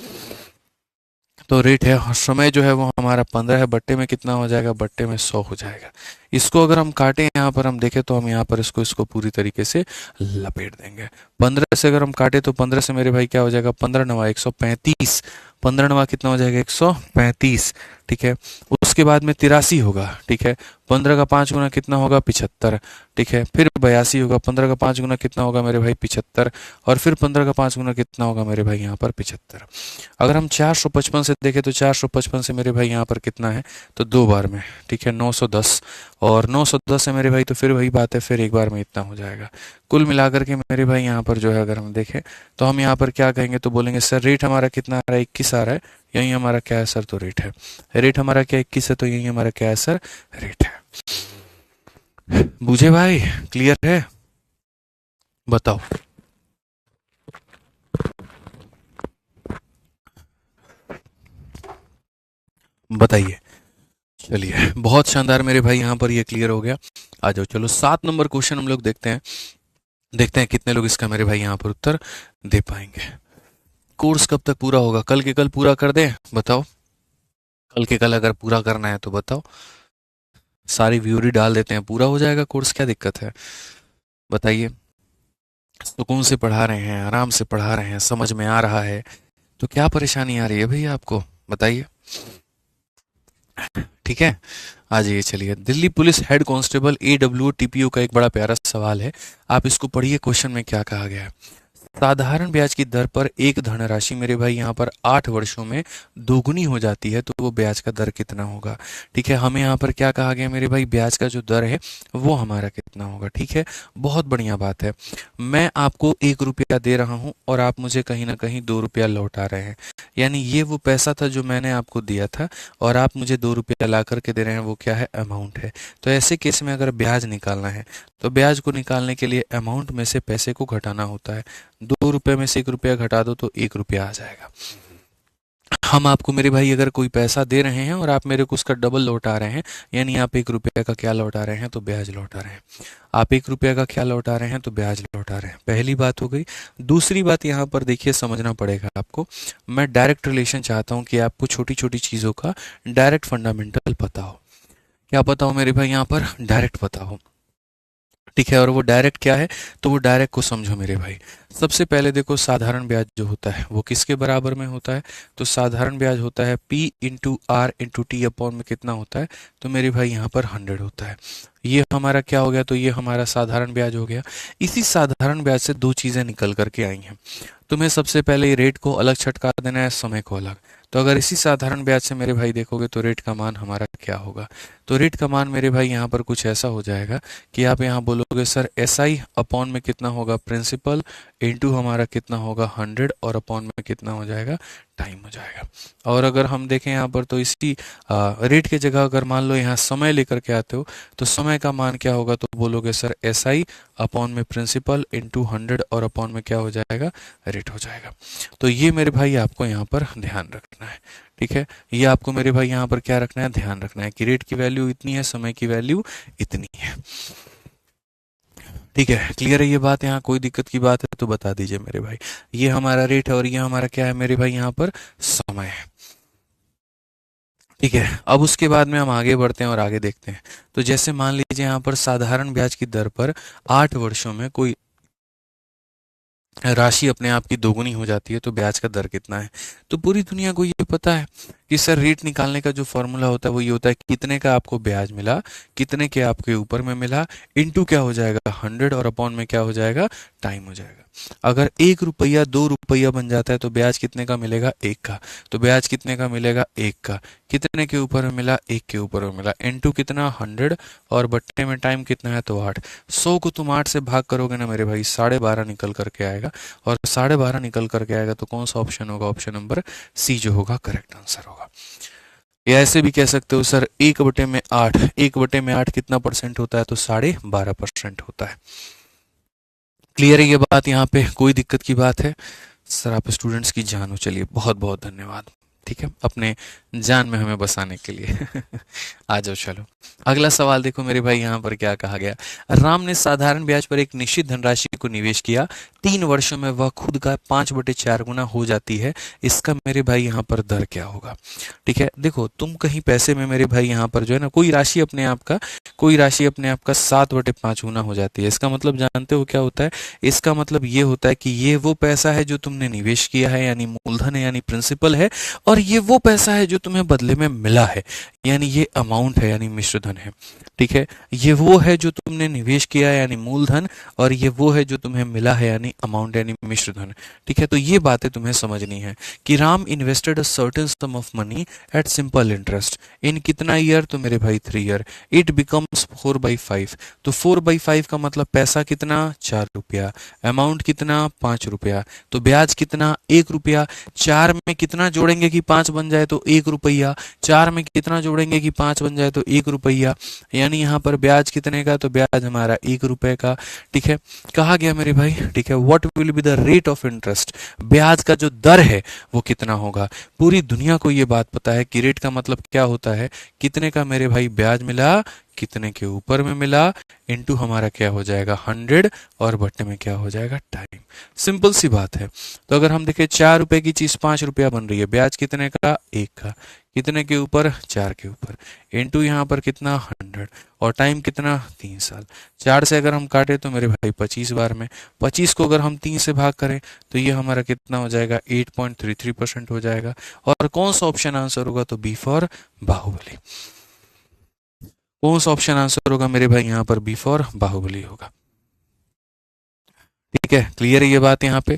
तो रेट है और समय जो है वो हमारा 15 है, बट्टे में कितना हो जाएगा, बट्टे में 100 हो जाएगा। इसको अगर हम काटें यहाँ पर हम देखें तो हम यहाँ पर इसको पूरी तरीके से लपेट देंगे। 15 से अगर हम काटे तो 15 से मेरे भाई क्या हो जाएगा, 15 9 135, 15 कितना हो जाएगा 135, ठीक है। उसके बाद में 83 होगा, ठीक है। 15 का 5 गुना कितना होगा 75, ठीक है। फिर 82 होगा, 15 का 5 गुना कितना होगा मेरे भाई 75, और फिर 15 का 5 गुना कितना होगा मेरे भाई यहाँ पर 75। अगर हम 455 से देखें तो 455 से मेरे भाई यहाँ पर कितना है, तो 2 बार में, ठीक है, 910, और 910 है मेरे भाई, तो फिर वही बात है, फिर एक बार में इतना हो जाएगा। कुल मिलाकर के मेरे भाई यहाँ पर जो है अगर हम देखें तो हम यहाँ पर क्या कहेंगे, तो बोलेंगे सर रेट हमारा कितना आ रहा है 21 आ रहा है, यही हमारा क्या है सर, तो रेट है। रेट हमारा क्या 21 है, तो यही हमारा क्या है सर, रेट है। बूझे भाई, क्लियर है, बताओ। बताइए। चलिए बहुत शानदार मेरे भाई, यहाँ पर ये क्लियर हो गया। आ जाओ, चलो 7 नंबर क्वेश्चन हम लोग देखते हैं, देखते हैं कितने लोग इसका मेरे भाई यहाँ पर उत्तर दे पाएंगे। कोर्स कब तक पूरा होगा, कल के कल पूरा कर दें, बताओ। कल के कल अगर पूरा करना है तो बताओ, सारी व्यूरी डाल देते हैं, पूरा हो जाएगा कोर्स, क्या दिक्कत है, बताइए। सुकून से पढ़ा रहे हैं, आराम से पढ़ा रहे हैं, समझ में आ रहा है, तो क्या परेशानी आ रही है भैया आपको, बताइए। ठीक है, आ जाइए। चलिए, Delhi police head constable AWO TPO का एक बड़ा प्यारा सवाल है, आप इसको पढ़िए। क्वेश्चन में क्या कहा गया है, साधारण ब्याज की दर पर एक धनराशि मेरे भाई यहाँ पर 8 वर्षों में दोगुनी हो जाती है, तो वो ब्याज का दर कितना होगा। ठीक है, हमें यहाँ पर क्या कहा गया मेरे भाई, ब्याज का जो दर है वो हमारा कितना होगा। ठीक है, बहुत बढ़िया बात है। मैं आपको 1 रुपया दे रहा हूँ और आप मुझे कहीं ना कहीं 2 रुपया लौटा रहे हैं, यानी ये वो पैसा था जो मैंने आपको दिया था और आप मुझे 2 रुपया ला करके दे रहे हैं, वो क्या है, अमाउंट है। तो ऐसे केस में अगर ब्याज निकालना है तो ब्याज को निकालने के लिए अमाउंट में से पैसे को घटाना होता है। 2 रुपये में से 1 रुपया घटा दो तो 1 रुपया आ जाएगा। हम आपको मेरे भाई अगर कोई पैसा दे रहे हैं और आप मेरे को उसका डबल लौटा रहे हैं, यानी आप 1 रुपया का क्या लौटा रहे हैं, तो ब्याज लौटा रहे हैं। आप 1 रुपया का क्या लौटा रहे हैं, तो ब्याज लौटा रहे हैं। पहली बात हो गई। दूसरी बात यहाँ पर देखिए, समझना पड़ेगा आपको। मैं डायरेक्ट रिलेशन चाहता हूँ कि आपको छोटी छोटी चीज़ों का डायरेक्ट फंडामेंटल पता हो। क्या पता हो मेरे भाई, यहाँ पर डायरेक्ट पता हो। ठीक है, और वो डायरेक्ट क्या है, तो वो डायरेक्ट को समझो मेरे भाई। सबसे पहले देखो, साधारण ब्याज जो होता है वो किसके बराबर में होता है, तो साधारण ब्याज होता है P/R/T अपॉन में कितना होता है, तो मेरे भाई यहाँ पर 100 होता है। ये हमारा क्या हो गया, तो ये हमारा साधारण ब्याज हो गया। इसी साधारण ब्याज से 2 चीज़ें निकल करके आई हैं। तुम्हें सबसे पहले रेट को अलग छटका देना है, समय को अलग। तो अगर इसी साधारण ब्याज से मेरे भाई देखोगे तो रेट का मान हमारा क्या होगा, तो रेट का मान मेरे भाई यहाँ पर कुछ ऐसा हो जाएगा कि आप यहाँ बोलोगे सर SI अपॉन में कितना होगा, प्रिंसिपल इंटू हमारा कितना होगा 100, और अपॉन में कितना हो जाएगा, टाइम हो जाएगा। और अगर हम देखें यहाँ पर तो इसी रेट के जगह अगर मान लो यहाँ समय लेकर के आते हो तो समय का मान क्या होगा, तो बोलोगे सर SI अपॉन में प्रिंसिपल इंटू 100, और अपॉन में क्या हो जाएगा, रेट हो जाएगा। तो ये मेरे भाई आपको यहाँ पर ध्यान रखना है। ठीक है, ये आपको मेरे भाई यहाँ पर क्या रखना है, ध्यान रखना है कि रेट की वैल्यू इतनी है, समय की वैल्यू इतनी है। ठीक है, क्लियर है ये बात, यहाँ कोई दिक्कत की बात है तो बता दीजिए मेरे भाई। ये हमारा रेट है और ये हमारा क्या है मेरे भाई, यहाँ पर समय है। ठीक है, अब उसके बाद में हम आगे बढ़ते हैं और आगे देखते हैं। तो जैसे मान लीजिए यहाँ पर साधारण ब्याज की दर पर 8 वर्षों में कोई राशि अपने आप की दोगुनी हो जाती है, तो ब्याज का दर कितना है। तो पूरी दुनिया को ये पता है कि सर रेट निकालने का जो फॉर्मूला होता है वो ये होता है, कितने का आपको ब्याज मिला, कितने के आपके ऊपर में मिला, इनटू क्या हो जाएगा 100, और अपॉन में क्या हो जाएगा, टाइम हो जाएगा। अगर 1 रुपया 2 रुपया बन जाता है तो ब्याज कितने का मिलेगा, 1 का। तो ब्याज कितने का मिलेगा, 1 का। कितने के ऊपर में मिला, 1 के ऊपर में मिला, इनटू कितना 100, और बट्टे में टाइम कितना है, तो 8। 100 को तुम 8 से भाग करोगे ना मेरे भाई, 12.5 निकल करके आएगा, और 12.5 निकल करके आएगा तो कौन सा ऑप्शन होगा, ऑप्शन नंबर सी जो होगा करेक्ट आंसर होगा। या ऐसे भी कह सकते हो सर 1/8, 1/8 कितना परसेंट होता है, तो 12.5% होता है। क्लियर है ये बात, यहाँ पे कोई दिक्कत की बात है, सर आप स्टूडेंट्स की जान हो। चलिए बहुत बहुत धन्यवाद। ठीक है, अपने जान में हमें बसाने के लिए। आ जाओ चलो, अगला सवाल देखो मेरे भाई यहाँ पर क्या कहा गया। राम ने साधारण ब्याज पर एक निश्चित धनराशि को निवेश किया, 3 वर्षों में वह खुद का 5/4 गुना हो जाती है, इसका मेरे भाई यहाँ पर दर क्या होगा। ठीक है, देखो तुम कहीं पैसे में मेरे भाई यहाँ पर जो है ना कोई राशि अपने आप का, कोई राशि अपने आप का 7/5 गुना हो जाती है। इसका मतलब जानते हो क्या होता है, इसका मतलब ये होता है कि ये वो पैसा है जो तुमने निवेश किया है यानी मूलधन है यानी प्रिंसिपल है, और ये वो पैसा है जो तुम्हें बदले में मिला है यानी ये अमाउंट है यानी मिश्रधन है। ठीक है, ये वो है जो तुमने निवेश किया है यानी मूलधन, और ये वो है जो तुम्हें मिला है यानी अमाउंट यानी मिश्रधन। ठीक है, तो ये बातें तुम्हें समझनी है कि Ram invested a certain some of money at simple interest in कितना ईयर, तो मेरे भाई 3 ईयर, इट बिकम्स 4/5। तो 4/5 का मतलब पैसा कितना, 4 रुपया, अमाउंट कितना, 5 रुपया, तो ब्याज कितना, 1 रुपया। 4 में कितना जोड़ेंगे कि 5 बन जाए, तो 1 रुपया। 4 में कितना जोड़ेंगे कि 5 बन जाए, तो 1 रुपया, यानी यहाँ पर ब्याज कितने का, तो ब्याज हमारा 1 रुपए का। ठीक है, कहा गया मेरे भाई, ठीक है, what will be the rate of interest, ब्याज का जो दर है वो कितना होगा। पूरी दुनिया को ये बात पता है कि रेट का मतलब क्या होता है, कितने का मेरे भाई ब्याज मिला, कितने के ऊपर में मिला, इनटू हमारा क्या हो जाएगा 100, और बट्टे में क्या हो जाएगा टाइम। सिंपल सी बात है। तो अगर हम देखें 4 रुपए की चीज 5 रुपया बन रही है, ब्याज कितने का, 1 का, कितने के ऊपर, 4 के ऊपर, इनटू यहाँ पर कितना 100, और टाइम कितना 3 साल। 4 से अगर हम काटे तो मेरे भाई 25 बार में, 25 को अगर हम 3 से भाग करें तो ये हमारा कितना हो जाएगा 8.33% हो जाएगा। और कौन सा ऑप्शन आंसर होगा, तो बी फॉर बाहुबली। कौन सा ऑप्शन आंसर होगा मेरे भाई यहाँ पर, बी फॉर बाहुबली होगा। ठीक है, क्लियर है ये बात, यहाँ पे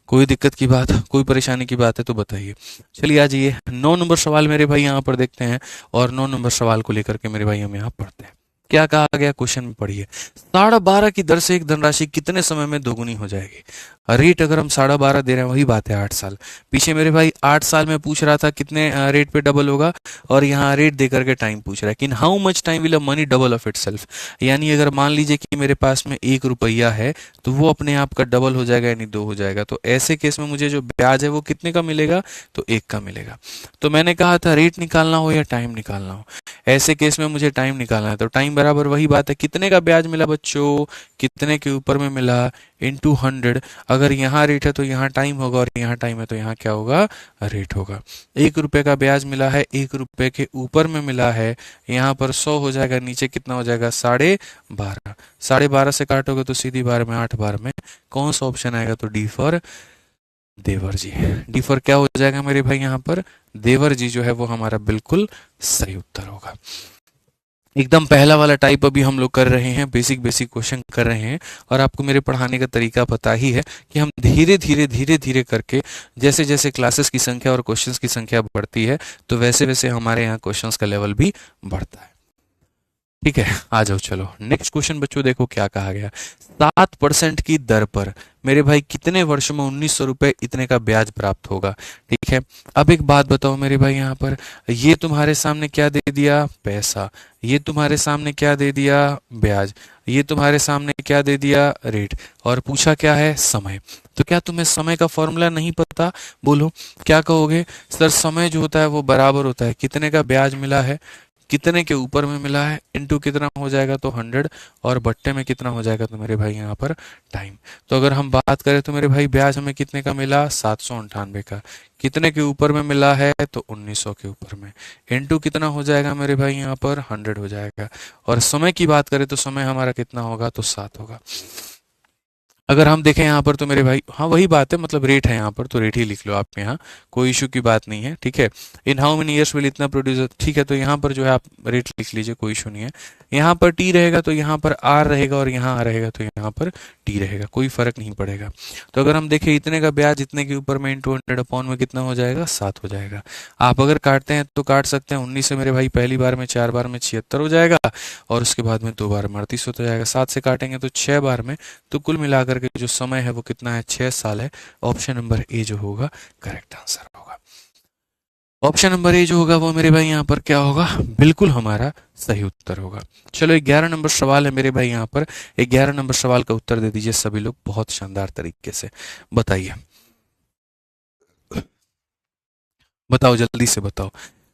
कोई दिक्कत की बात, कोई परेशानी की बात है तो बताइए। चलिए आ जाइए 9 नंबर सवाल मेरे भाई यहाँ पर देखते हैं, और 9 नंबर सवाल को लेकर के मेरे भाई हम यहाँ पढ़ते हैं। क्या कहा गया, क्वेश्चन में पढ़िए। 12.5 की दर से एक धनराशि कितने समय में दोगुनी हो जाएगी। रेट अगर हम 12.5 दे रहे हैं, वही बात है 8 साल। पीछे मेरे भाई 8 साल में पूछ रहा था कितने रेट पे डबल होगा, और यहाँ रेट दे करके टाइम पूछ रहा है कि in how much time will a money double of itself. यानी अगर मान लीजिए कि मेरे पास में 1 रुपया है, तो वो अपने आप का डबल हो जाएगा यानी 2 हो जाएगा। तो ऐसे केस में मुझे जो ब्याज है वो कितने का मिलेगा, तो 1 का मिलेगा। तो मैंने कहा था रेट निकालना हो या टाइम निकालना हो, ऐसे केस में मुझे टाइम निकालना है। तो टाइम बराबर वही बात है, कितने का ब्याज मिला बच्चों, कितने के ऊपर में मिला, इंटू 100। अगर यहाँ रेट है तो यहाँ टाइम होगा, और यहाँ टाइम है तो यहाँ क्या होगा, रेट होगा। 1 रुपए का ब्याज मिला है, 1 रुपए के ऊपर में मिला है, यहाँ पर 100 हो जाएगा, नीचे कितना हो जाएगा 12.5। 12.5 से काटोगे तो सीधी बार में 8 बार में कौन सा ऑप्शन आएगा, तो डी फॉर देवर जी। डी फॉर क्या हो जाएगा मेरे भाई यहाँ पर, देवर जी जो है वो हमारा बिल्कुल सही उत्तर होगा। एकदम पहला वाला टाइप अभी हम लोग कर रहे हैं, बेसिक बेसिक क्वेश्चन कर रहे हैं, और आपको मेरे पढ़ाने का तरीका पता ही है कि हम धीरे धीरे करके जैसे जैसे क्लासेस की संख्या और क्वेश्चंस की संख्या बढ़ती है, तो वैसे वैसे हमारे यहाँ क्वेश्चंस का लेवल भी बढ़ता है। ठीक है, आ जाओ चलो नेक्स्ट क्वेश्चन बच्चों, देखो क्या कहा गया। 7% की दर पर मेरे भाई कितने वर्ष में 1900 रुपए इतने का ब्याज प्राप्त होगा। ठीक है, अब एक बात बताओ मेरे भाई यहाँ पर, ये तुम्हारे सामने क्या दे दिया, पैसा, ये तुम्हारे सामने क्या दे दिया, ब्याज, ये तुम्हारे सामने क्या दे दिया, रेट, और पूछा क्या है, समय। तो क्या तुम्हें समय का फॉर्मूला नहीं पता, बोलो क्या कहोगे, सर समय जो होता है वो बराबर होता है कितने का ब्याज मिला है, कितने के ऊपर में मिला है, इनटू कितना हो जाएगा, तो 100, और बट्टे में कितना हो जाएगा, तो मेरे भाई यहाँ पर टाइम। तो अगर हम बात करें तो मेरे भाई ब्याज हमें कितने का मिला, 798 का, कितने के ऊपर में मिला है, तो 1900 के ऊपर में, इनटू कितना हो जाएगा मेरे भाई यहाँ पर 100 हो जाएगा। और समय की बात करें तो समय हमारा कितना होगा, तो 7 होगा। अगर हम देखें यहाँ पर तो मेरे भाई, हाँ वही बात है, मतलब रेट है यहाँ पर तो रेट ही लिख लो आप, यहाँ कोई इशू की बात नहीं है। ठीक है, in how many years will इतना प्रोड्यूसर, ठीक है, तो यहाँ पर जो है आप रेट लिख लीजिए, कोई इशू नहीं है। यहाँ पर टी रहेगा तो यहाँ पर आर रहेगा, और यहाँ आ रहेगा तो यहाँ पर टी रहेगा, कोई फर्क नहीं पड़ेगा। तो अगर हम देखें इतने का ब्याज इतने के ऊपर में इंटू 100 अपॉन में कितना हो जाएगा, 7 हो जाएगा। आप अगर काटते हैं तो काट सकते हैं, 19 से मेरे भाई पहली बार में 4 बार में 76 हो जाएगा, और उसके बाद में 2 बार में 38 हो जाएगा। 7 से काटेंगे तो 6 बार में, तो कुल मिलाकर के जो समय है वो कितना है, 6 साल है। ऑप्शन नंबर ए जो होगा करेक्ट आंसर होगा। ऑप्शन नंबर ए जो होगा वो मेरे भाई यहाँ पर क्या होगा, बिल्कुल हमारा सही उत्तर होगा। चलो 11 नंबर सवाल है मेरे भाई यहाँ पर, 11 नंबर सवाल का उत्तर दे दीजिए सभी लोग बहुत शानदार तरीके से, बताइए। बताओ जल्दी से बताओ।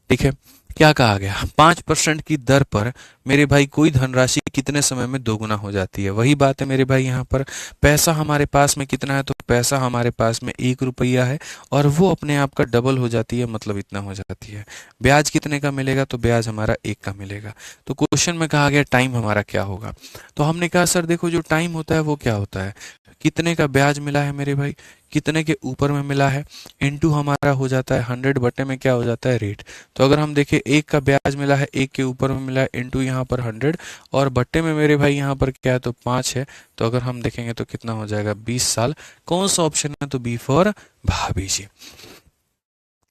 ठीक है, क्या कहा गया, 5% की दर पर मेरे भाई कोई धनराशि कितने समय में दोगुना हो जाती है। वही बात है मेरे भाई, यहाँ पर पैसा हमारे पास में कितना है, तो पैसा हमारे पास में 1 रुपया है और वो अपने आप का डबल हो जाती है, मतलब इतना हो जाती है। ब्याज कितने का मिलेगा, तो ब्याज हमारा 1 का मिलेगा। तो क्वेश्चन में कहा गया टाइम हमारा क्या होगा, तो हमने कहा सर देखो जो टाइम होता है वो क्या होता है, कितने का ब्याज मिला है मेरे भाई, कितने के ऊपर में मिला है, इनटू हमारा हो जाता है 100 बटे में क्या हो जाता है रेट। तो अगर हम देखें 1 का ब्याज मिला है, 1 के ऊपर में मिला है, इनटू यहाँ पर 100 और बट्टे में मेरे भाई यहाँ पर क्या है, तो 5 है। तो अगर हम देखेंगे तो कितना हो जाएगा, 20 साल। कौन सा ऑप्शन है, तो बी फॉर भाभी जी।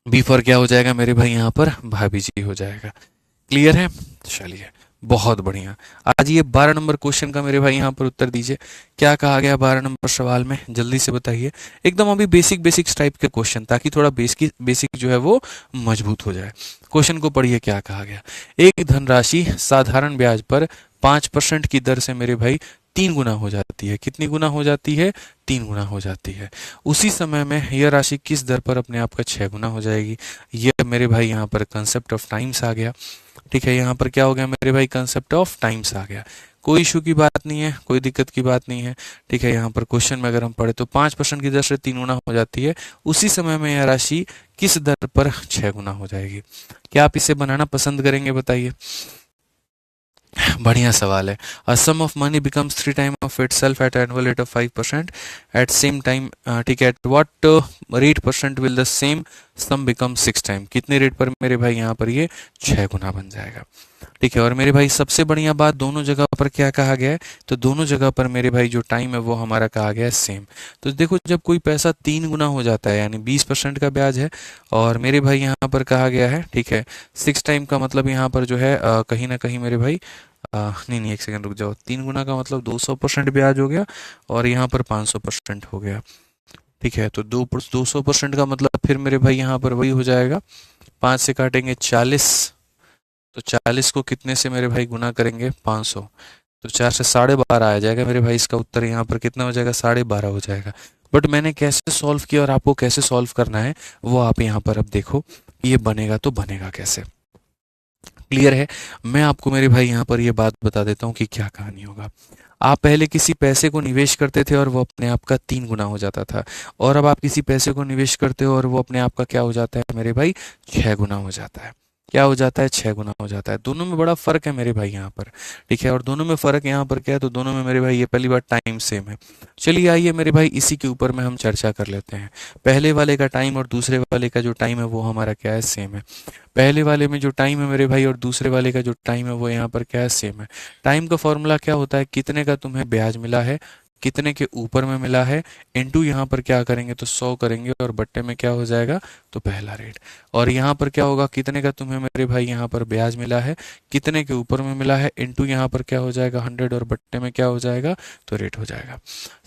बी फॉर क्या हो जाएगा मेरे भाई, यहाँ पर भाभी जी हो जाएगा। क्लियर है, चलिए बहुत बढ़िया। आज ये 12 नंबर क्वेश्चन का मेरे भाई यहाँ पर उत्तर दीजिए। क्या कहा गया 12 नंबर सवाल में, जल्दी से बताइए। एकदम अभी बेसिक बेसिक टाइप के क्वेश्चन, ताकि थोड़ा बेसिक बेसिक जो है वो मजबूत हो जाए। क्वेश्चन को पढ़िए, क्या कहा गया। एक धनराशि साधारण ब्याज पर 5% की दर से मेरे भाई 3 गुना हो जाती है। कितनी गुना हो जाती है, 3 गुना हो जाती है। उसी समय में यह राशि किस दर पर अपने आप का 6 गुना हो जाएगी। यह मेरे भाई यहाँ पर कंसेप्ट ऑफ टाइम्स आ गया। ठीक है, यहाँ पर क्या हो गया मेरे भाई, कंसेप्ट ऑफ टाइम्स आ गया। कोई इशू की बात नहीं है, कोई दिक्कत की बात नहीं है। ठीक है, यहाँ पर क्वेश्चन में अगर हम पढ़े तो 5% की दर से 3 गुना हो जाती है, उसी समय में यह राशि किस दर पर 6 गुना हो जाएगी। क्या आप इसे बनाना पसंद करेंगे, बताइए। बढ़िया सवाल है। A sum of money becomes 3 time of itself at annual rate of 5% at same time. ठीक है, at what rate percent will the same sum become 6 time. कितने रेट पर मेरे भाई यहाँ पर ये 6 गुना बन जाएगा। ठीक है, और मेरे भाई सबसे बढ़िया बात, दोनों जगह पर क्या कहा गया है, तो दोनों जगह पर मेरे भाई जो टाइम है वो हमारा कहा गया है सेम। तो देखो जब कोई पैसा 3 गुना हो जाता है, यानी 20% का ब्याज है, और मेरे भाई यहाँ पर कहा गया है, ठीक है, 6 टाइम का मतलब यहाँ पर जो है कहीं ना कहीं मेरे भाई नहीं नहीं, एक सेकंड रुक जाओ। 3 गुना का मतलब 200% ब्याज हो गया, और यहाँ पर 500% हो गया। ठीक है, तो 200% का मतलब फिर मेरे भाई यहाँ पर वही हो जाएगा, 5 से काटेंगे 40, तो 40 को कितने से मेरे भाई गुना करेंगे, 500, तो 4 से 12.5 आ जाएगा मेरे भाई। इसका उत्तर यहाँ पर कितना हो जाएगा, 12.5 हो जाएगा। बट मैंने कैसे सॉल्व किया और आपको कैसे सॉल्व करना है वो आप यहाँ पर अब देखो, ये बनेगा तो बनेगा कैसे। क्लियर है। मैं आपको मेरे भाई यहाँ पर ये बात बता देता हूँ कि क्या कहानी होगा। आप पहले किसी पैसे को निवेश करते थे और वो अपने आप का 3 गुना हो जाता था, और अब आप किसी पैसे को निवेश करते हो और वो अपने आप का क्या हो जाता है मेरे भाई, 6 गुना हो जाता है। क्या हो जाता है, 6 गुना हो जाता है। दोनों में बड़ा फर्क है मेरे भाई यहाँ पर। ठीक है, और दोनों में फर्क यहाँ पर क्या है, तो दोनों में मेरे भाई ये पहली बार टाइम सेम है। चलिए आइए मेरे भाई इसी के ऊपर में हम चर्चा कर लेते हैं। पहले वाले का टाइम और दूसरे वाले का जो टाइम है वो हमारा क्या है, सेम है। पहले वाले में जो टाइम है मेरे भाई और दूसरे वाले का जो टाइम है वो यहाँ पर क्या है, सेम है। टाइम का फॉर्मूला क्या होता है, कितने का तुम्हें ब्याज मिला है, कितने के ऊपर में मिला है, इनटू यहाँ पर क्या करेंगे, तो 100 करेंगे, और बट्टे में क्या हो जाएगा, तो पहला रेट। और यहाँ पर क्या होगा, कितने का तुम्हें मेरे भाई यहाँ पर ब्याज मिला है, कितने के ऊपर में मिला है, इनटू यहाँ पर क्या हो जाएगा, 100, और बट्टे में क्या हो जाएगा, तो रेट हो जाएगा।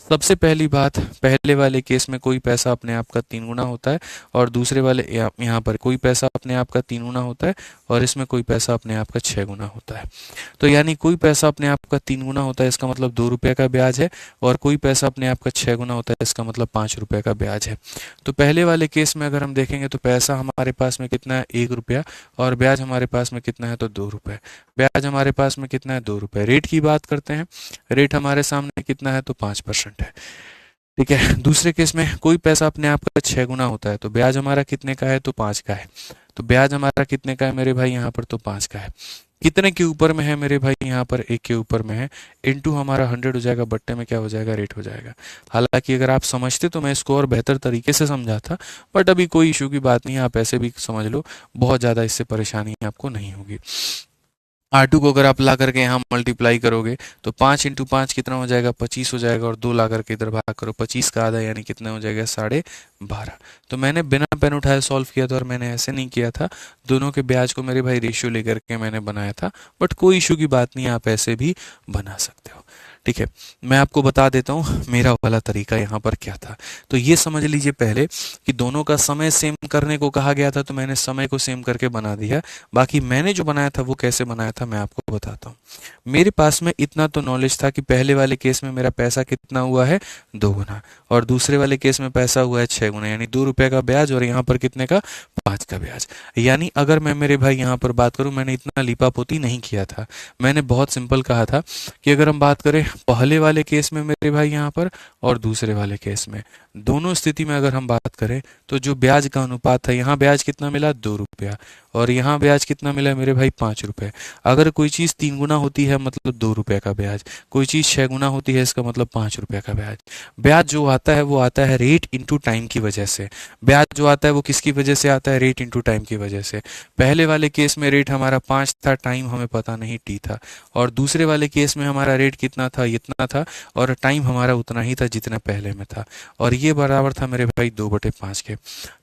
सबसे पहली बात, पहले वाले केस में कोई पैसा अपने आप का 3 गुना होता है, और दूसरे वाले यहाँ पर कोई पैसा अपने आप का 3 गुना होता है, और इसमें कोई पैसा अपने आप का 6 गुना होता है। तो यानी कोई पैसा अपने आप का 3 गुना होता है, इसका मतलब 2 रुपये का ब्याज है, और कोई पैसा अपने आप का 6 गुना होता है, इसका मतलब 5 रुपये का ब्याज है। तो पहले वाले केस में अगर हम देखेंगे तो पैसा हमारे पास में कितना है, 1 रुपया, और ब्याज हमारे पास में कितना है, तो 2 रुपये। ब्याज हमारे पास में कितना है, 2 रुपये। रेट की बात करते हैं, रेट हमारे सामने कितना है, तो 5% है। ठीक है, दूसरे केस में कोई पैसा अपने आप का 6 गुना होता है, तो ब्याज हमारा कितने का है, तो 5 का है। तो ब्याज हमारा कितने का है मेरे भाई यहाँ पर, तो 5 का है। कितने के ऊपर में है मेरे भाई यहाँ पर, 1 के ऊपर में है, इनटू हमारा 100 हो जाएगा, बट्टे में क्या हो जाएगा, रेट हो जाएगा। हालांकि अगर आप समझते तो मैं इसको और बेहतर तरीके से समझा था, बट अभी कोई इशू की बात नहीं है, आप ऐसे भी समझ लो, बहुत ज़्यादा इससे परेशानी आपको नहीं होगी। R2 को अगर आप ला करके यहाँ मल्टीप्लाई करोगे तो 5 × 5 कितना हो जाएगा, 25 हो जाएगा, और 2 ला करके इधर भाग करो, 25 का आधा यानी कितना हो जाएगा, 12.5। तो मैंने बिना पेन उठाए सॉल्व किया था, और मैंने ऐसे नहीं किया था, दोनों के ब्याज को मेरे भाई रेशियो लेकर के मैंने बनाया था। बट कोई इशू की बात नहीं, आप ऐसे भी बना सकते हो। ठीक है, मैं आपको बता देता हूँ मेरा वाला तरीका यहाँ पर क्या था। तो ये समझ लीजिए पहले कि दोनों का समय सेम करने को कहा गया था, तो मैंने समय को सेम करके बना दिया। बाकी मैंने जो बनाया था वो कैसे बनाया था मैं आपको बताता हूँ। मेरे पास में इतना तो नॉलेज था कि पहले वाले केस में मेरा पैसा कितना हुआ है 2 गुना, और दूसरे वाले केस में पैसा हुआ है 6 गुना, यानी 2 रुपए का ब्याज, और यहाँ पर कितने का 5 का ब्याज। यानी अगर मैं मेरे भाई यहाँ पर बात करूँ, मैंने इतना लीपापोती नहीं किया था, मैंने बहुत सिंपल कहा था कि अगर हम बात करें पहले वाले केस में मेरे भाई यहाँ पर और दूसरे वाले केस में, दोनों स्थिति में अगर हम बात करें तो जो ब्याज का अनुपात था, यहाँ ब्याज कितना मिला 2 रुपया, और यहाँ ब्याज कितना मिला मेरे भाई 5 रुपए। अगर कोई चीज़ 3 गुना होती है मतलब 2 रुपए का ब्याज, कोई चीज़ 6 गुना होती है इसका मतलब 5 रुपए का ब्याज। ब्याज जो आता है वो आता है रेट इंटू टाइम की वजह से। ब्याज जो आता है वो किसकी वजह से आता है, रेट इंटू टाइम की वजह से। पहले वाले केस में रेट हमारा 5 था, टाइम हमें पता नहीं टी था, और दूसरे वाले केस में हमारा रेट कितना था, इतना था, और टाइम हमारा उतना ही था जितना पहले में था, और ये बराबर था मेरे भाई 2/5 के।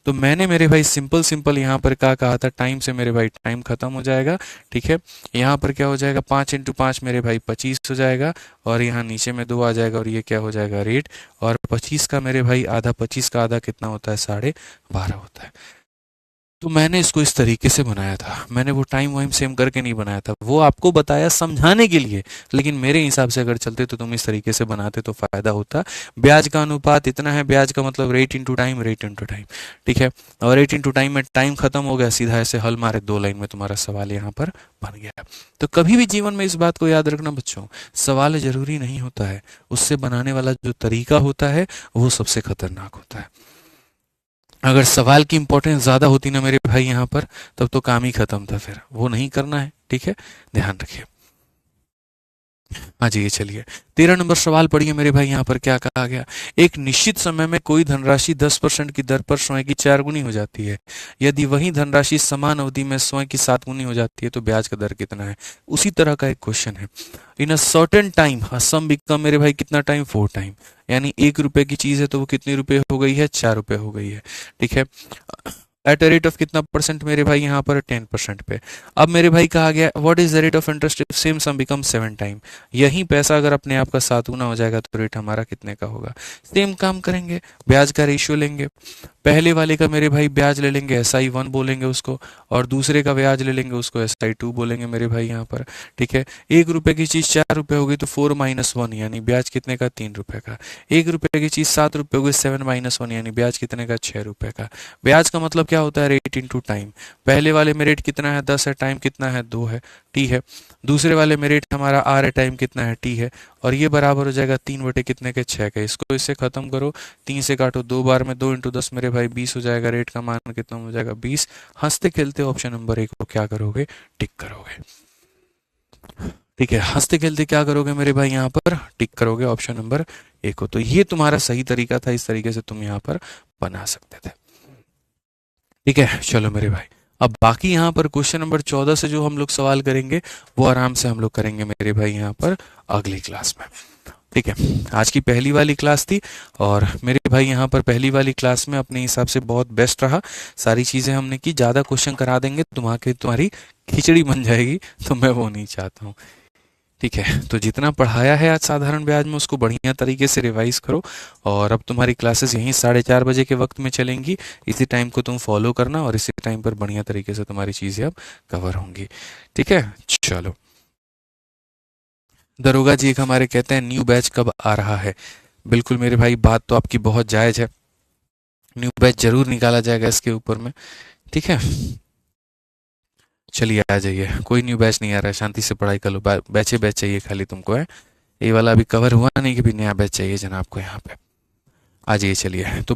तो मैंने मेरे भाई सिंपल सिंपल यहाँ पर क्या कहा था, टाइम से मेरे भाई टाइम खत्म हो जाएगा, ठीक है। यहाँ पर क्या हो जाएगा, 5 × 5 मेरे भाई 25 हो जाएगा, और यहाँ नीचे में 2 आ जाएगा, और ये क्या हो जाएगा रेट, और 25 का मेरे भाई आधा, 25 का आधा कितना होता है 12.5 होता है। तो मैंने इसको इस तरीके से बनाया था, मैंने वो टाइम वाइम सेम करके नहीं बनाया था, वो आपको बताया समझाने के लिए, लेकिन मेरे हिसाब से अगर चलते तो तुम इस तरीके से बनाते तो फायदा होता। ब्याज का अनुपात इतना है, ब्याज का मतलब rate into time, rate into time, ठीक है, और रेट इंटू टाइम में टाइम खत्म हो गया, सीधा ऐसे हल मारे 2 लाइन में तुम्हारा सवाल यहाँ पर बन गया। तो कभी भी जीवन में इस बात को याद रखना बच्चों, सवाल जरूरी नहीं होता है, उससे बनाने वाला जो तरीका होता है वो सबसे खतरनाक होता है। अगर सवाल की इंपॉर्टेंस ज्यादा होती ना मेरे भाई यहाँ पर, तब तो काम ही खत्म था, फिर वो नहीं करना है, ठीक है, ध्यान रखिए। हाँ जी, ये चलिए 13 नंबर सवाल पढ़िए मेरे भाई, यहाँ पर क्या कहा गया। एक निश्चित समय में कोई धनराशि 10% की दर पर स्वयं की 4 गुनी हो जाती है। यदि वही धनराशि समान अवधि में स्वयं की 7 गुनी हो जाती है तो ब्याज का दर कितना है। उसी तरह का एक क्वेश्चन है। In a certain time sum become मेरे भाई कितना टाइम, 4 टाइम, यानी 1 रुपए की चीज है तो वो कितने रुपए हो गई है, 4 रुपए हो गई है, ठीक है। एट अ रेट ऑफ कितना परसेंट मेरे भाई यहाँ पर, 10% पे। अब मेरे भाई कहा गया what is the rate of interest if same sum become 7 time. यही पैसा अगर अपने आप का 7 गुना हो जाएगा तो रेट हमारा कितने का होगा। सेम काम करेंगे, ब्याज का रेशियो लेंगे। पहले वाले का मेरे भाई ब्याज ले लेंगे, SI1 बोलेंगे उसको, और दूसरे का ब्याज ले लेंगे उसको SI2 बोलेंगे मेरे भाई यहाँ पर, ठीक है। 1 रुपए की चीज 4 रुपए हो गई तो 4 - 1, यानी ब्याज कितने का, 3 रुपए का। 1 रुपए की चीज 7 रुपए हो गई, 7 - 1, यानी ब्याज कितने का, 6 रुपए का। ब्याज का मतलब क्या होता है, रेट इंटू टाइम। पहले वाले में रेट कितना है, 10 है, टाइम कितना है, 2 है, टी है। दूसरे वाले में रेट हमारा R है, टाइम कितना है, टी है, और ये बराबर हो जाएगा 3/कितने के, 6 के। इसको इससे खत्म करो, 3 से काटो 2 बार में, 2 × 10 मेरे भाई 20 हो जाएगा। रेट का मान कितना हो जाएगा, 20। हंसते खेलते ऑप्शन नंबर 1 को क्या करोगे, टिक करोगे, ठीक है। हंसते खेलते क्या करोगे मेरे भाई, यहाँ पर टिक करोगे ऑप्शन नंबर 1 को। तो ये तुम्हारा सही तरीका था, इस तरीके से तुम यहाँ पर बना सकते थे, ठीक है। चलो मेरे भाई, अब बाकी यहाँ पर क्वेश्चन नंबर 14 से जो हम लोग सवाल करेंगे वो आराम से हम लोग करेंगे मेरे भाई यहाँ पर अगली क्लास में, ठीक है। आज की पहली वाली क्लास थी, और मेरे भाई यहाँ पर पहली वाली क्लास में अपने हिसाब से बहुत बेस्ट रहा। सारी चीज़ें हमने की, ज़्यादा क्वेश्चन करा देंगे तुम्हारी खिचड़ी बन जाएगी, तो मैं वो नहीं चाहता हूँ, ठीक है। तो जितना पढ़ाया है आज साधारण ब्याज में उसको बढ़िया तरीके से रिवाइज करो, और अब तुम्हारी क्लासेस यहीं 4:30 बजे के वक्त में चलेंगी। इसी टाइम को तुम फॉलो करना, और इसी टाइम पर बढ़िया तरीके से तुम्हारी चीज़ें अब कवर होंगी, ठीक है। चलो, दरोगा जी एक हमारे कहते हैं न्यू बैच कब आ रहा है। बिल्कुल मेरे भाई, बात तो आपकी बहुत जायज़ है, न्यू बैच जरूर निकाला जाएगा इसके ऊपर में, ठीक है। चलिए आ जाइए, कोई न्यू बैच नहीं आ रहा है, शांति से पढ़ाई कर लो। बैच चाहिए खाली तुमको, है ये वाला अभी कवर हुआ नहीं कि भी नया बैच चाहिए जनाब को यहाँ पे। आ जाइए, चलिए। तो